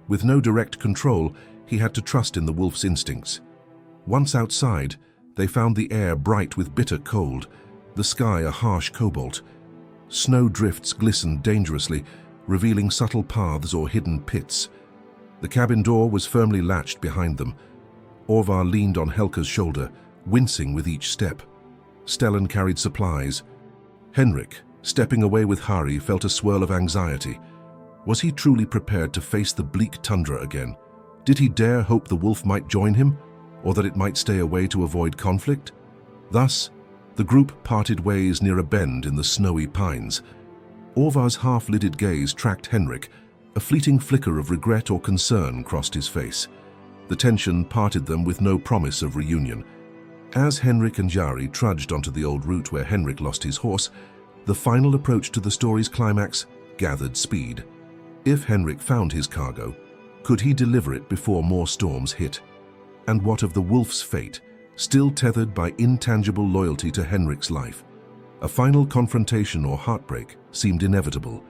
With no direct control, he had to trust in the wolf's instincts. Once outside, they found the air bright with bitter cold, the sky a harsh cobalt. Snow drifts glistened dangerously, revealing subtle paths or hidden pits. The cabin door was firmly latched behind them. Orvar leaned on Helka's shoulder, wincing with each step. Stellan carried supplies. Henrik, stepping away with Hari, felt a swirl of anxiety. Was he truly prepared to face the bleak tundra again? Did he dare hope the wolf might join him, or that it might stay away to avoid conflict? Thus, the group parted ways near a bend in the snowy pines. Orvar's half-lidded gaze tracked Henrik. A fleeting flicker of regret or concern crossed his face. The tension parted them with no promise of reunion. As Henrik and Jari trudged onto the old route where Henrik lost his horse, the final approach to the story's climax gathered speed. If Henrik found his cargo, could he deliver it before more storms hit? And what of the wolf's fate, still tethered by intangible loyalty to Henrik's life? A final confrontation or heartbreak seemed inevitable,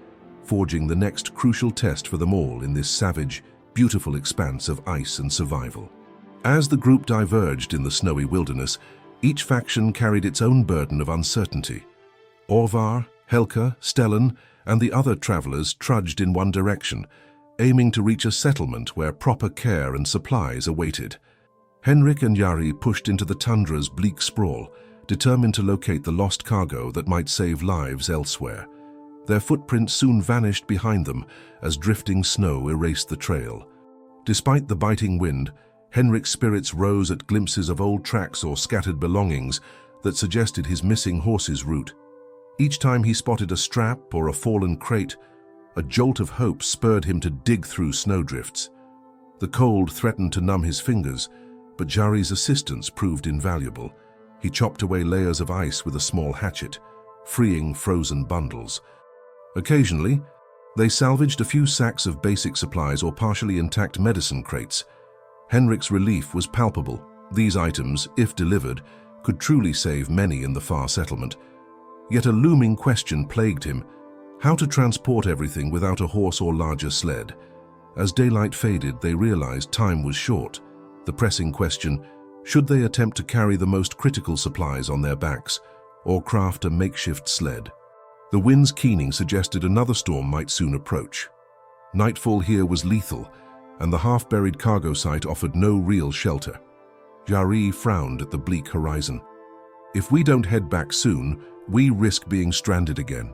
forging the next crucial test for them all in this savage, beautiful expanse of ice and survival. As the group diverged in the snowy wilderness, each faction carried its own burden of uncertainty. Orvar, Helka, Stellan, and the other travelers trudged in one direction, aiming to reach a settlement where proper care and supplies awaited. Henrik and Jari pushed into the tundra's bleak sprawl, determined to locate the lost cargo that might save lives elsewhere. Their footprints soon vanished behind them as drifting snow erased the trail. Despite the biting wind, Henrik's spirits rose at glimpses of old tracks or scattered belongings that suggested his missing horse's route. Each time he spotted a strap or a fallen crate, a jolt of hope spurred him to dig through snowdrifts. The cold threatened to numb his fingers, but Jari's assistance proved invaluable. He chopped away layers of ice with a small hatchet, freeing frozen bundles. Occasionally, they salvaged a few sacks of basic supplies or partially intact medicine crates. Henrik's relief was palpable. These items, if delivered, could truly save many in the far settlement. Yet a looming question plagued him: how to transport everything without a horse or larger sled. As daylight faded, they realized time was short. The pressing question: should they attempt to carry the most critical supplies on their backs, or craft a makeshift sled? The wind's keening suggested another storm might soon approach. Nightfall here was lethal, and the half-buried cargo site offered no real shelter. Jari frowned at the bleak horizon. If we don't head back soon, we risk being stranded again.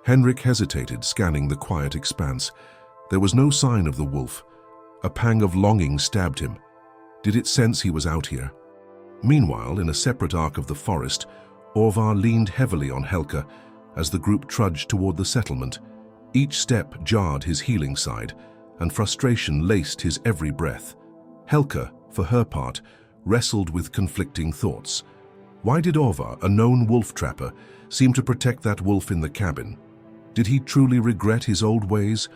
Henrik hesitated, scanning the quiet expanse. There was no sign of the wolf. A pang of longing stabbed him. Did it sense he was out here? Meanwhile, in a separate arc of the forest, Orvar leaned heavily on Helka as the group trudged toward the settlement. Each step jarred his healing side, and frustration laced his every breath. Helka, for her part, wrestled with conflicting thoughts. Why did Orvar, a known wolf trapper, seem to protect that wolf in the cabin? Did he truly regret his old ways,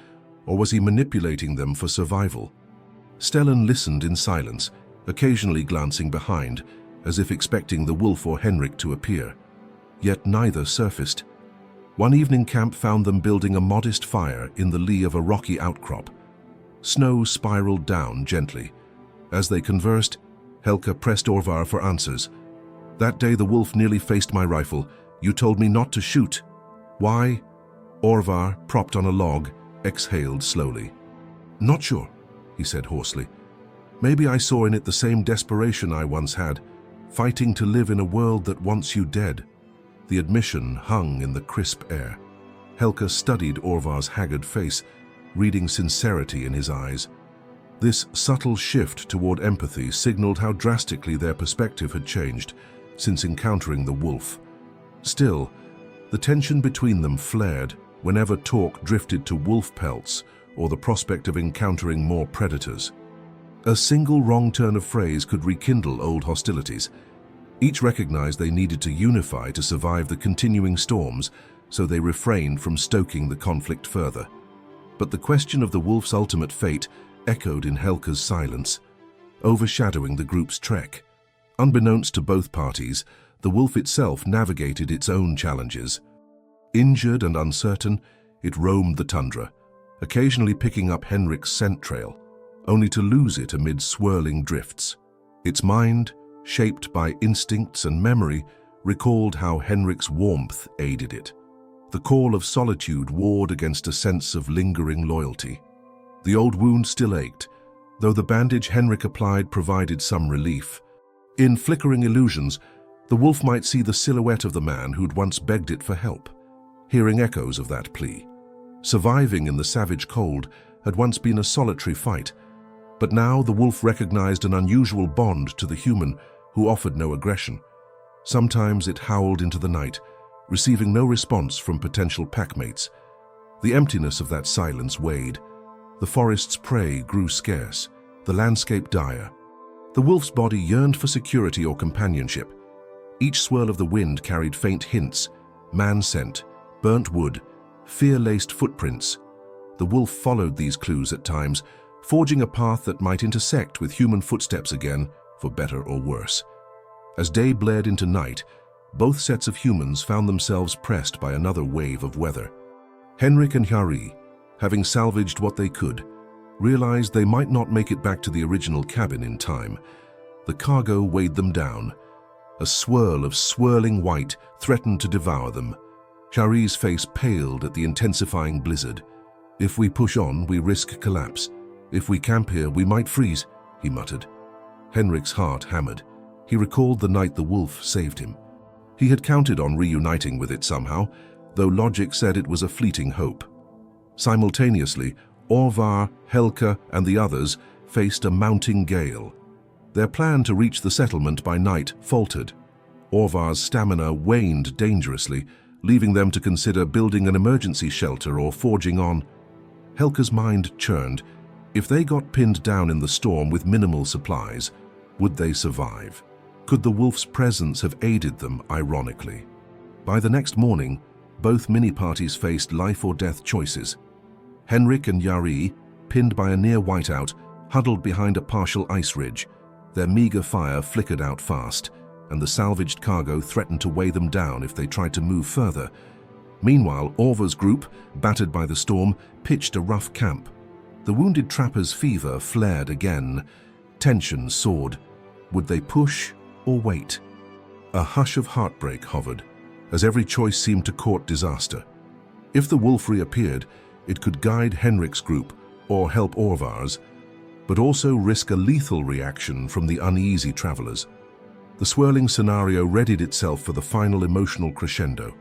or was he manipulating them for survival? Stellan listened in silence, occasionally glancing behind, as if expecting the wolf or Henrik to appear. Yet neither surfaced. One evening camp found them building a modest fire in the lee of a rocky outcrop. Snow spiraled down gently. As they conversed, Helka pressed Orvar for answers. "That day the wolf nearly faced my rifle. You told me not to shoot. Why?" Orvar, propped on a log, exhaled slowly. "Not sure," he said hoarsely. "Maybe I saw in it the same desperation I once had, fighting to live in a world that wants you dead." The admission hung in the crisp air. Helka studied Orvar's haggard face, reading sincerity in his eyes. This subtle shift toward empathy signaled how drastically their perspective had changed since encountering the wolf. Still, the tension between them flared whenever talk drifted to wolf pelts or the prospect of encountering more predators. A single wrong turn of phrase could rekindle old hostilities. Each recognized they needed to unify to survive the continuing storms, so they refrained from stoking the conflict further. But the question of the wolf's ultimate fate echoed in Helka's silence, overshadowing the group's trek. Unbeknownst to both parties, the wolf itself navigated its own challenges. Injured and uncertain, it roamed the tundra, occasionally picking up Henrik's scent trail, only to lose it amid swirling drifts. Its mind, shaped by instincts and memory, recalled how Henrik's warmth aided it. The call of solitude warred against a sense of lingering loyalty. The old wound still ached, though the bandage Henrik applied provided some relief. In flickering illusions, the wolf might see the silhouette of the man who'd once begged it for help, hearing echoes of that plea. Surviving in the savage cold had once been a solitary fight, but now the wolf recognized an unusual bond to the human who offered no aggression. Sometimes it howled into the night, receiving no response from potential packmates. The emptiness of that silence weighed. The forest's prey grew scarce, the landscape dire. The wolf's body yearned for security or companionship. Each swirl of the wind carried faint hints: man scent, burnt wood, fear-laced footprints. The wolf followed these clues at times, forging a path that might intersect with human footsteps again, for better or worse. As day bled into night, both sets of humans found themselves pressed by another wave of weather. Henrik and Jari, having salvaged what they could, realized they might not make it back to the original cabin in time. The cargo weighed them down. A swirl of swirling white threatened to devour them. Jari's face paled at the intensifying blizzard. "If we push on, we risk collapse. If we camp here, we might freeze," he muttered. Henrik's heart hammered. He recalled the night the wolf saved him. He had counted on reuniting with it somehow, though logic said it was a fleeting hope. Simultaneously, Orvar, Helka, and the others faced a mounting gale. Their plan to reach the settlement by night faltered. Orvar's stamina waned dangerously, leaving them to consider building an emergency shelter or forging on. Helka's mind churned. If they got pinned down in the storm with minimal supplies, would they survive? Could the wolf's presence have aided them, ironically? By the next morning, both mini-parties faced life-or-death choices. Henrik and Jari, pinned by a near whiteout, huddled behind a partial ice ridge. Their meager fire flickered out fast, and the salvaged cargo threatened to weigh them down if they tried to move further. Meanwhile, Orvar's group, battered by the storm, pitched a rough camp. The wounded trapper's fever flared again. Tension soared. Would they push or wait? A hush of heartbreak hovered, as every choice seemed to court disaster. If the wolf reappeared, it could guide Henrik's group or help Orvar's, but also risk a lethal reaction from the uneasy travelers. The swirling scenario readied itself for the final emotional crescendo.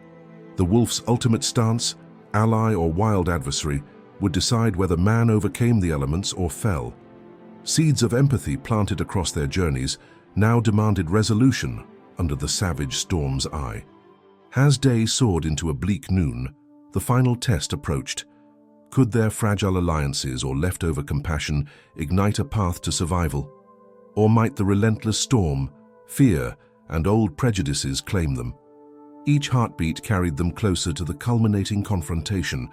The wolf's ultimate stance, ally or wild adversary, would decide whether man overcame the elements or fell. Seeds of empathy planted across their journeys now demanded resolution under the savage storm's eye. As day soared into a bleak noon, the final test approached. Could their fragile alliances or leftover compassion ignite a path to survival? Or might the relentless storm, fear, and old prejudices claim them? Each heartbeat carried them closer to the culminating confrontation,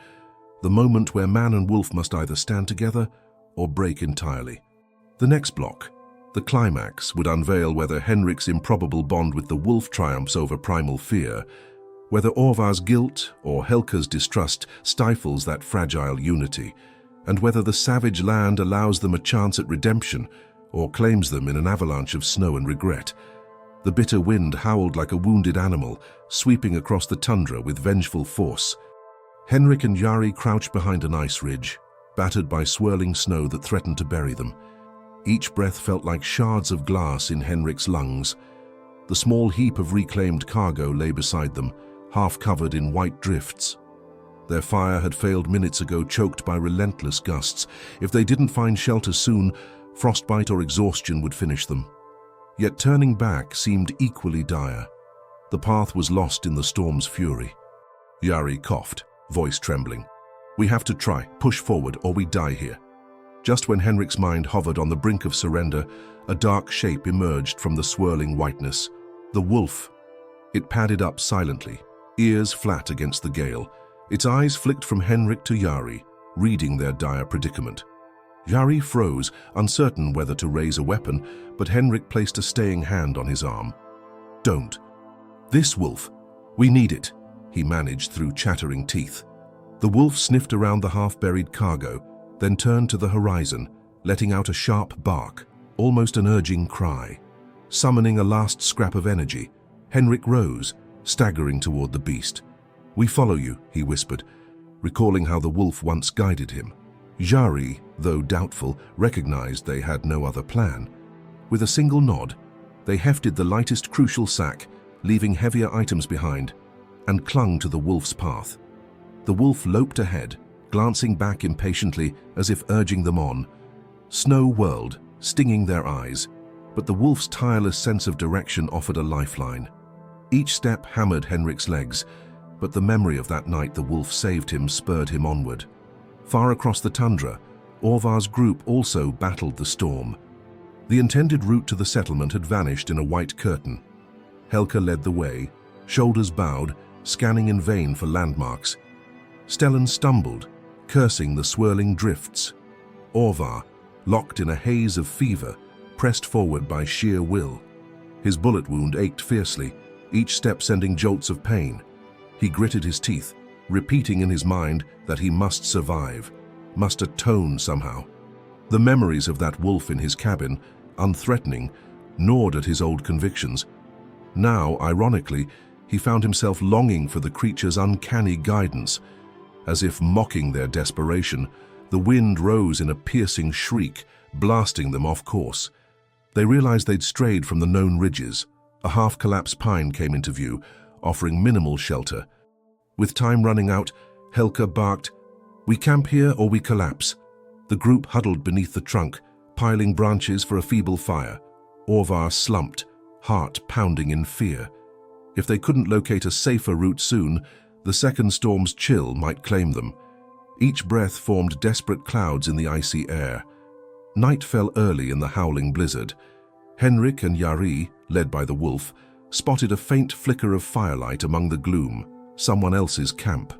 the moment where man and wolf must either stand together or break entirely. The next block, the climax, would unveil whether Henrik's improbable bond with the wolf triumphs over primal fear, whether Orvar's guilt or Helka's distrust stifles that fragile unity, and whether the savage land allows them a chance at redemption or claims them in an avalanche of snow and regret. The bitter wind howled like a wounded animal, sweeping across the tundra with vengeful force. Henrik and Jari crouched behind an ice ridge, battered by swirling snow that threatened to bury them. Each breath felt like shards of glass in Henrik's lungs. The small heap of reclaimed cargo lay beside them, half covered in white drifts. Their fire had failed minutes ago, choked by relentless gusts. If they didn't find shelter soon, frostbite or exhaustion would finish them. Yet turning back seemed equally dire. The path was lost in the storm's fury. Jari coughed, voice trembling. "We have to try, push forward, or we die here." Just when Henrik's mind hovered on the brink of surrender, a dark shape emerged from the swirling whiteness. The wolf. It padded up silently, ears flat against the gale. Its eyes flicked from Henrik to Jari, reading their dire predicament. Jari froze, uncertain whether to raise a weapon, but Henrik placed a staying hand on his arm. "Don't. This wolf. We need it," he managed through chattering teeth. The wolf sniffed around the half-buried cargo, then turned to the horizon, letting out a sharp bark, almost an urging cry. Summoning a last scrap of energy, Henrik rose, staggering toward the beast. "We follow you," he whispered, recalling how the wolf once guided him. Jari, though doubtful, recognized they had no other plan. With a single nod, they hefted the lightest crucial sack, leaving heavier items behind, and clung to the wolf's path. The wolf loped ahead, glancing back impatiently as if urging them on. Snow whirled, stinging their eyes, but the wolf's tireless sense of direction offered a lifeline. Each step hammered Henrik's legs, but the memory of that night the wolf saved him spurred him onward. Far across the tundra, Orvar's group also battled the storm. The intended route to the settlement had vanished in a white curtain. Helka led the way, shoulders bowed, scanning in vain for landmarks. Stellan stumbled, cursing the swirling drifts. Orvar, locked in a haze of fever, pressed forward by sheer will. His bullet wound ached fiercely, each step sending jolts of pain. He gritted his teeth, repeating in his mind that he must survive, must atone somehow. The memories of that wolf in his cabin, unthreatening, gnawed at his old convictions. Now, ironically, he found himself longing for the creature's uncanny guidance. As if mocking their desperation, the wind rose in a piercing shriek, blasting them off course. They realized they'd strayed from the known ridges. A half-collapsed pine came into view, offering minimal shelter. With time running out, Helka barked, "We camp here or we collapse." The group huddled beneath the trunk, piling branches for a feeble fire. Orvar slumped, heart pounding in fear. If they couldn't locate a safer route soon, the second storm's chill might claim them. Each breath formed desperate clouds in the icy air. Night fell early in the howling blizzard. Henrik and Jari, led by the wolf, spotted a faint flicker of firelight among the gloom, someone else's camp.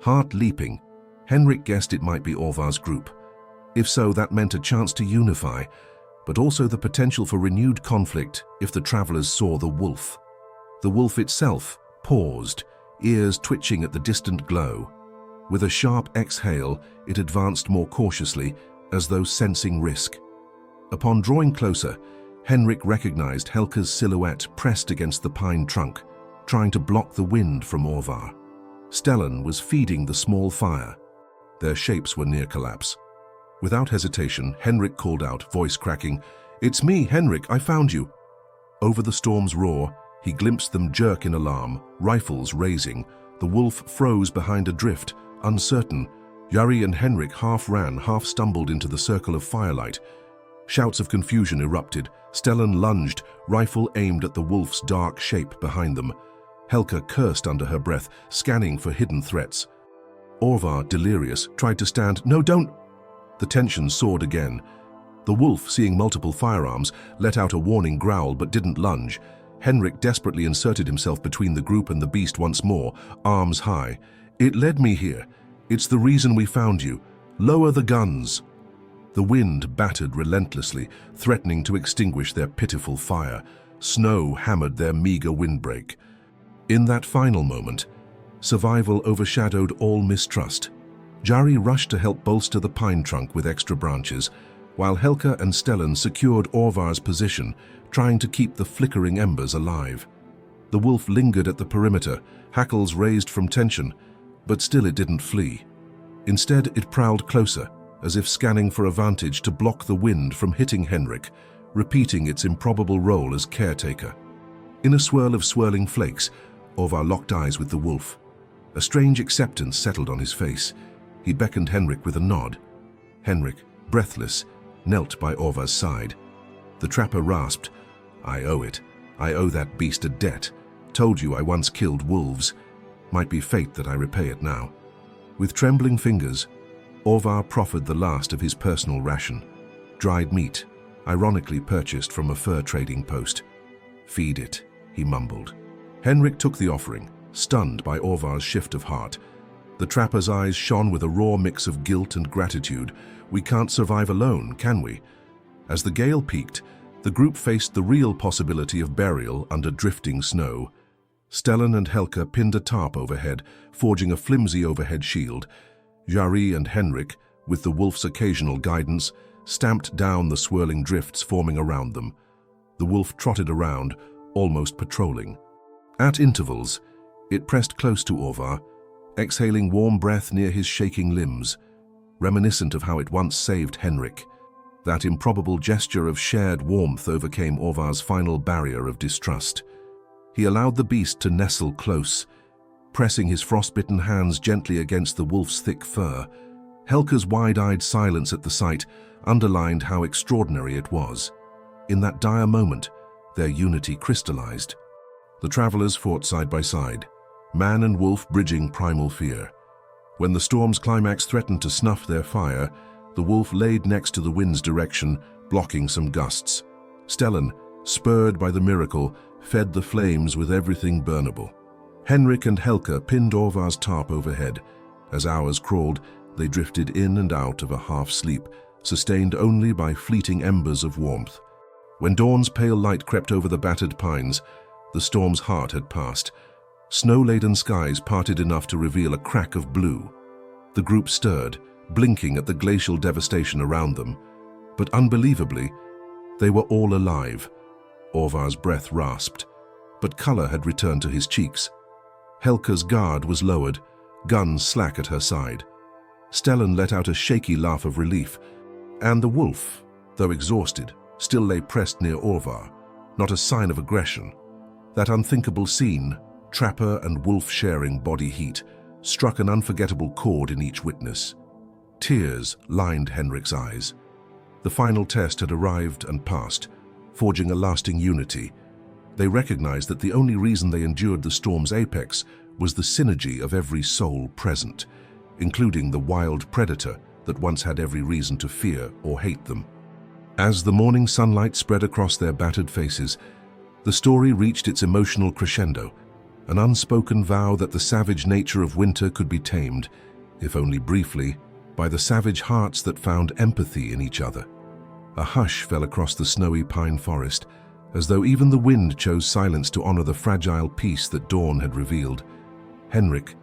Heart leaping, Henrik guessed it might be Orvar's group. If so, that meant a chance to unify, but also the potential for renewed conflict if the travelers saw the wolf. The wolf itself paused, ears twitching at the distant glow. With a sharp exhale, it advanced more cautiously, as though sensing risk. Upon drawing closer, Henrik recognized Helka's silhouette pressed against the pine trunk, trying to block the wind from Orvar. Stellan was feeding the small fire. Their shapes were near collapse. Without hesitation, Henrik called out, voice cracking, "It's me, Henrik, I found you." Over the storm's roar, he glimpsed them jerk in alarm, rifles raising. The wolf froze behind a drift, uncertain. Jari and Henrik half ran, half stumbled into the circle of firelight. Shouts of confusion erupted. Stellan lunged, rifle aimed at the wolf's dark shape behind them. Helka cursed under her breath, scanning for hidden threats. Orvar, delirious, tried to stand. "No, don't!" The tension soared again. The wolf, seeing multiple firearms, let out a warning growl but didn't lunge. Henrik desperately inserted himself between the group and the beast once more, arms high. "It led me here. It's the reason we found you. Lower the guns." The wind battered relentlessly, threatening to extinguish their pitiful fire. Snow hammered their meager windbreak. In that final moment, survival overshadowed all mistrust. Jari rushed to help bolster the pine trunk with extra branches, while Helka and Stellan secured Orvar's position, trying to keep the flickering embers alive. The wolf lingered at the perimeter, hackles raised from tension, but still it didn't flee. Instead, it prowled closer, as if scanning for a vantage to block the wind from hitting Henrik, repeating its improbable role as caretaker. In a swirl of swirling flakes, Orvar locked eyes with the wolf. A strange acceptance settled on his face. He beckoned Henrik with a nod. Henrik, breathless, knelt by Orvar's side. The trapper rasped, "I owe it. I owe that beast a debt. Told you I once killed wolves. Might be fate that I repay it now." With trembling fingers, Orvar proffered the last of his personal ration, dried meat, ironically purchased from a fur trading post. "Feed it," he mumbled. Henrik took the offering, stunned by Orvar's shift of heart. The trapper's eyes shone with a raw mix of guilt and gratitude. "We can't survive alone, can we?" As the gale peaked, the group faced the real possibility of burial under drifting snow. Stellan and Helka pinned a tarp overhead, forging a flimsy overhead shield. Jari and Henrik, with the wolf's occasional guidance, stamped down the swirling drifts forming around them. The wolf trotted around, almost patrolling. At intervals, it pressed close to Orvar, exhaling warm breath near his shaking limbs, reminiscent of how it once saved Henrik. That improbable gesture of shared warmth overcame Orvar's final barrier of distrust. He allowed the beast to nestle close, pressing his frostbitten hands gently against the wolf's thick fur. Helka's wide-eyed silence at the sight underlined how extraordinary it was. In that dire moment, their unity crystallized. The travelers fought side by side, man and wolf bridging primal fear. When the storm's climax threatened to snuff their fire, the wolf laid next to the wind's direction, blocking some gusts. Stellan, spurred by the miracle, fed the flames with everything burnable. Henrik and Helka pinned Orvar's tarp overhead. As hours crawled, they drifted in and out of a half-sleep, sustained only by fleeting embers of warmth. When dawn's pale light crept over the battered pines, the storm's heart had passed. Snow-laden skies parted enough to reveal a crack of blue. The group stirred, blinking at the glacial devastation around them. But unbelievably, they were all alive. Orvar's breath rasped, but color had returned to his cheeks. Helka's guard was lowered, gun slack at her side. Stellan let out a shaky laugh of relief, and the wolf, though exhausted, still lay pressed near Orvar, not a sign of aggression. That unthinkable scene, trapper and wolf sharing body heat, struck an unforgettable chord in each witness. Tears lined Henrik's eyes. The final test had arrived and passed, forging a lasting unity. They recognized that the only reason they endured the storm's apex was the synergy of every soul present, including the wild predator that once had every reason to fear or hate them. As the morning sunlight spread across their battered faces, the story reached its emotional crescendo, an unspoken vow that the savage nature of winter could be tamed, if only briefly, by the savage hearts that found empathy in each other. A hush fell across the snowy pine forest, as though even the wind chose silence to honor the fragile peace that dawn had revealed. Henrik,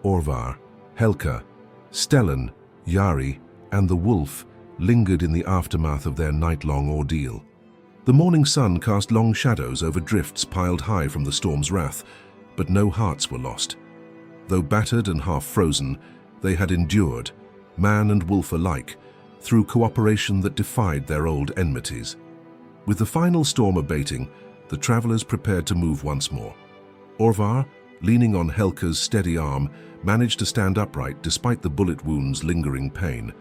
Orvar, Helka, Stellan, Jari, and the wolf lingered in the aftermath of their night-long ordeal. The morning sun cast long shadows over drifts piled high from the storm's wrath, but no hearts were lost. Though battered and half-frozen, they had endured, man and wolf alike, through cooperation that defied their old enmities. With the final storm abating, the travelers prepared to move once more. Orvar, leaning on Helka's steady arm, managed to stand upright despite the bullet wound's lingering pain.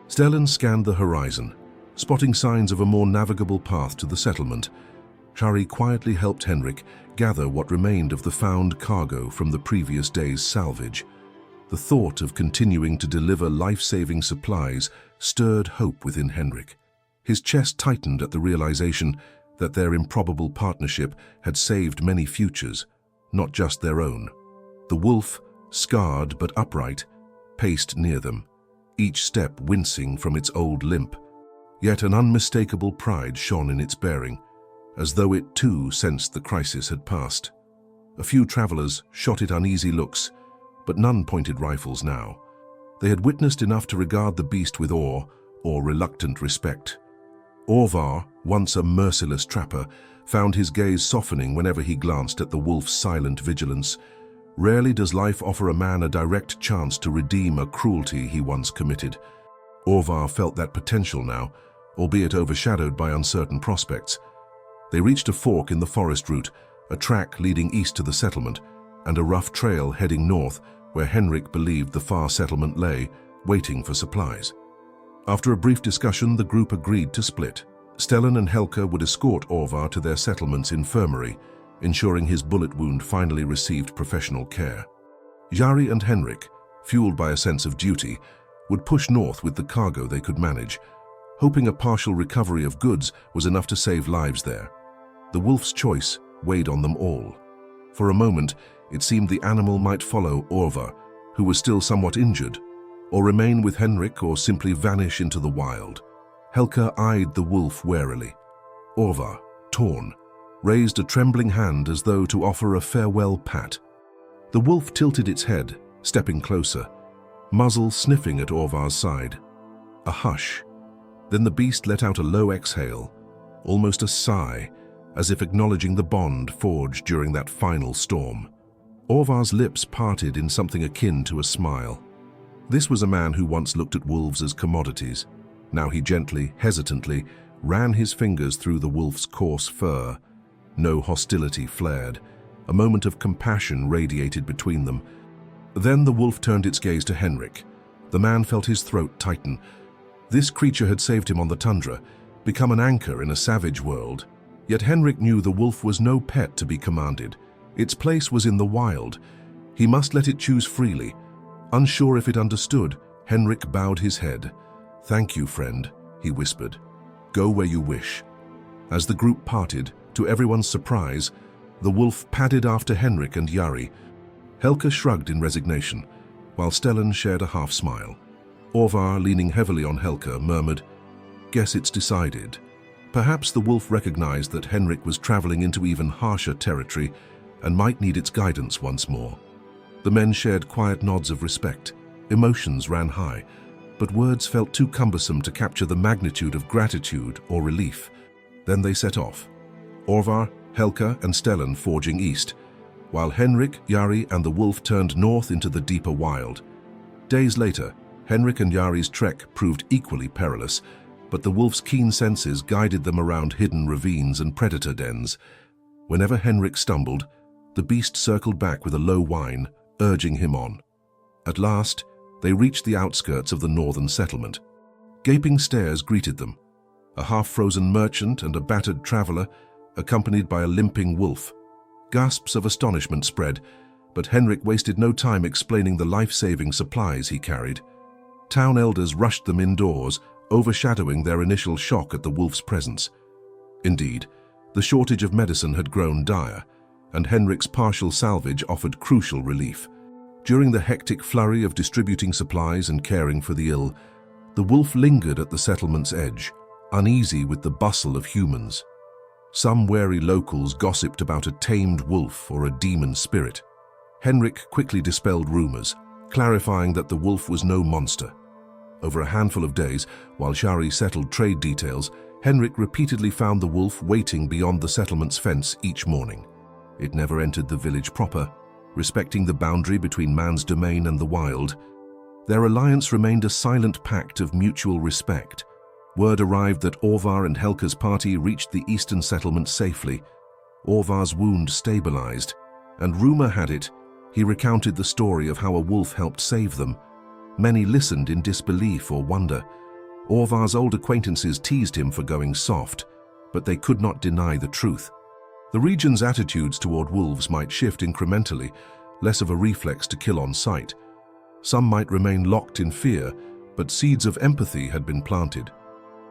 Stellan scanned the horizon, spotting signs of a more navigable path to the settlement. Jari quietly helped Henrik gather what remained of the found cargo from the previous day's salvage. The thought of continuing to deliver life-saving supplies stirred hope within Henrik. His chest tightened at the realization that their improbable partnership had saved many futures, not just their own. The wolf, scarred but upright, paced near them, each step wincing from its old limp. Yet an unmistakable pride shone in its bearing, as though it too sensed the crisis had passed. A few travelers shot it uneasy looks, but none pointed rifles now. They had witnessed enough to regard the beast with awe or reluctant respect. Orvar, once a merciless trapper, found his gaze softening whenever he glanced at the wolf's silent vigilance. Rarely does life offer a man a direct chance to redeem a cruelty he once committed. Orvar felt that potential now, albeit overshadowed by uncertain prospects. They reached a fork in the forest route, a track leading east to the settlement, and a rough trail heading north where Henrik believed the far settlement lay, waiting for supplies. After a brief discussion, the group agreed to split. Stellan and Helka would escort Orvar to their settlement's infirmary, ensuring his bullet wound finally received professional care. Jari and Henrik, fueled by a sense of duty, would push north with the cargo they could manage, hoping a partial recovery of goods was enough to save lives there. The wolf's choice weighed on them all. For a moment, it seemed the animal might follow Orvar, who was still somewhat injured, or remain with Henrik or simply vanish into the wild. Helka eyed the wolf warily. Orvar, torn, raised a trembling hand as though to offer a farewell pat. The wolf tilted its head, stepping closer, muzzle sniffing at Orvar's side. A hush. Then the beast let out a low exhale, almost a sigh, as if acknowledging the bond forged during that final storm. Orvar's lips parted in something akin to a smile. This was a man who once looked at wolves as commodities. Now he gently, hesitantly, ran his fingers through the wolf's coarse fur. No hostility flared. A moment of compassion radiated between them. Then the wolf turned its gaze to Henrik. The man felt his throat tighten. This creature had saved him on the tundra, become an anchor in a savage world. Yet Henrik knew the wolf was no pet to be commanded. Its place was in the wild. He must let it choose freely. Unsure if it understood, Henrik bowed his head. "Thank you, friend," he whispered. "Go where you wish." As the group parted, to everyone's surprise, the wolf padded after Henrik and Jari. Helka shrugged in resignation, while Stellan shared a half-smile. Orvar, leaning heavily on Helka, murmured, "Guess it's decided." Perhaps the wolf recognized that Henrik was traveling into even harsher territory and might need its guidance once more. The men shared quiet nods of respect. Emotions ran high, but words felt too cumbersome to capture the magnitude of gratitude or relief. Then they set off. Orvar, Helka, and Stellan forging east, while Henrik, Jari, and the wolf turned north into the deeper wild. Days later, Henrik and Jari's trek proved equally perilous, but the wolf's keen senses guided them around hidden ravines and predator dens. Whenever Henrik stumbled, the beast circled back with a low whine, urging him on. At last, they reached the outskirts of the northern settlement. Gaping stares greeted them. A half-frozen merchant and a battered traveler, accompanied by a limping wolf. Gasps of astonishment spread, but Henrik wasted no time explaining the life-saving supplies he carried. Town elders rushed them indoors, overshadowing their initial shock at the wolf's presence. Indeed, the shortage of medicine had grown dire, and Henrik's partial salvage offered crucial relief. During the hectic flurry of distributing supplies and caring for the ill, the wolf lingered at the settlement's edge, uneasy with the bustle of humans. Some wary locals gossiped about a tamed wolf or a demon spirit. Henrik quickly dispelled rumors, clarifying that the wolf was no monster. Over a handful of days, while Jari settled trade details, Henrik repeatedly found the wolf waiting beyond the settlement's fence each morning. It never entered the village proper, respecting the boundary between man's domain and the wild. Their alliance remained a silent pact of mutual respect. Word arrived that Orvar and Helka's party reached the eastern settlement safely. Orvar's wound stabilized, and rumor had it, he recounted the story of how a wolf helped save them. Many listened in disbelief or wonder. Orvar's old acquaintances teased him for going soft, but they could not deny the truth. The region's attitudes toward wolves might shift incrementally, less of a reflex to kill on sight. Some might remain locked in fear, but seeds of empathy had been planted.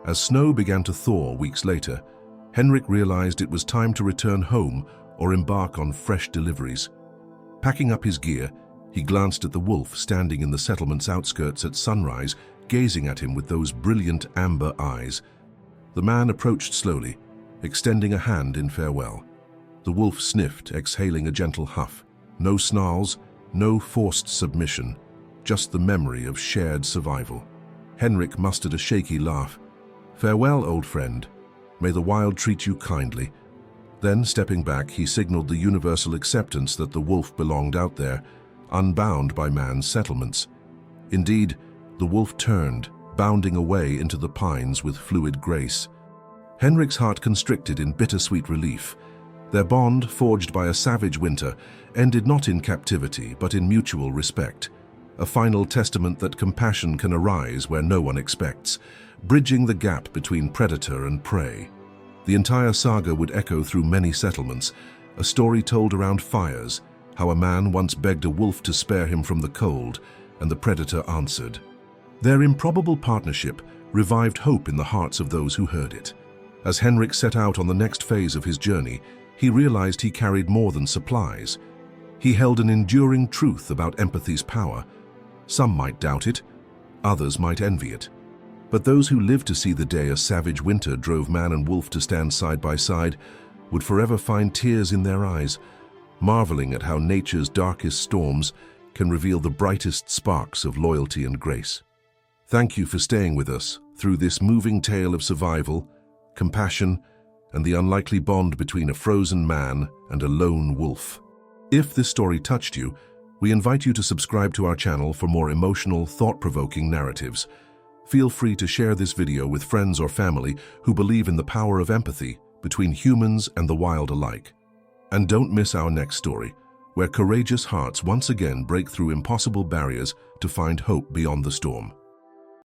As snow began to thaw weeks later, Henrik realized it was time to return home or embark on fresh deliveries. Packing up his gear, he glanced at the wolf standing in the settlement's outskirts at sunrise, gazing at him with those brilliant amber eyes. The man approached slowly, extending a hand in farewell. The wolf sniffed, exhaling a gentle huff. No snarls, no forced submission, just the memory of shared survival. Henrik mustered a shaky laugh. "Farewell, old friend. May the wild treat you kindly." Then, stepping back, he signaled the universal acceptance that the wolf belonged out there, unbound by man's settlements. Indeed, the wolf turned, bounding away into the pines with fluid grace. Henrik's heart constricted in bittersweet relief. Their bond, forged by a savage winter, ended not in captivity but in mutual respect, a final testament that compassion can arise where no one expects, bridging the gap between predator and prey. The entire saga would echo through many settlements, a story told around fires, how a man once begged a wolf to spare him from the cold, and the predator answered. Their improbable partnership revived hope in the hearts of those who heard it. As Henrik set out on the next phase of his journey, he realized he carried more than supplies. He held an enduring truth about empathy's power. Some might doubt it, others might envy it. But those who lived to see the day a savage winter drove man and wolf to stand side by side would forever find tears in their eyes, marveling at how nature's darkest storms can reveal the brightest sparks of loyalty and grace. Thank you for staying with us through this moving tale of survival, compassion, and the unlikely bond between a frozen man and a lone wolf. If this story touched you, we invite you to subscribe to our channel for more emotional, thought-provoking narratives. Feel free to share this video with friends or family who believe in the power of empathy between humans and the wild alike. And don't miss our next story, where courageous hearts once again break through impossible barriers to find hope beyond the storm.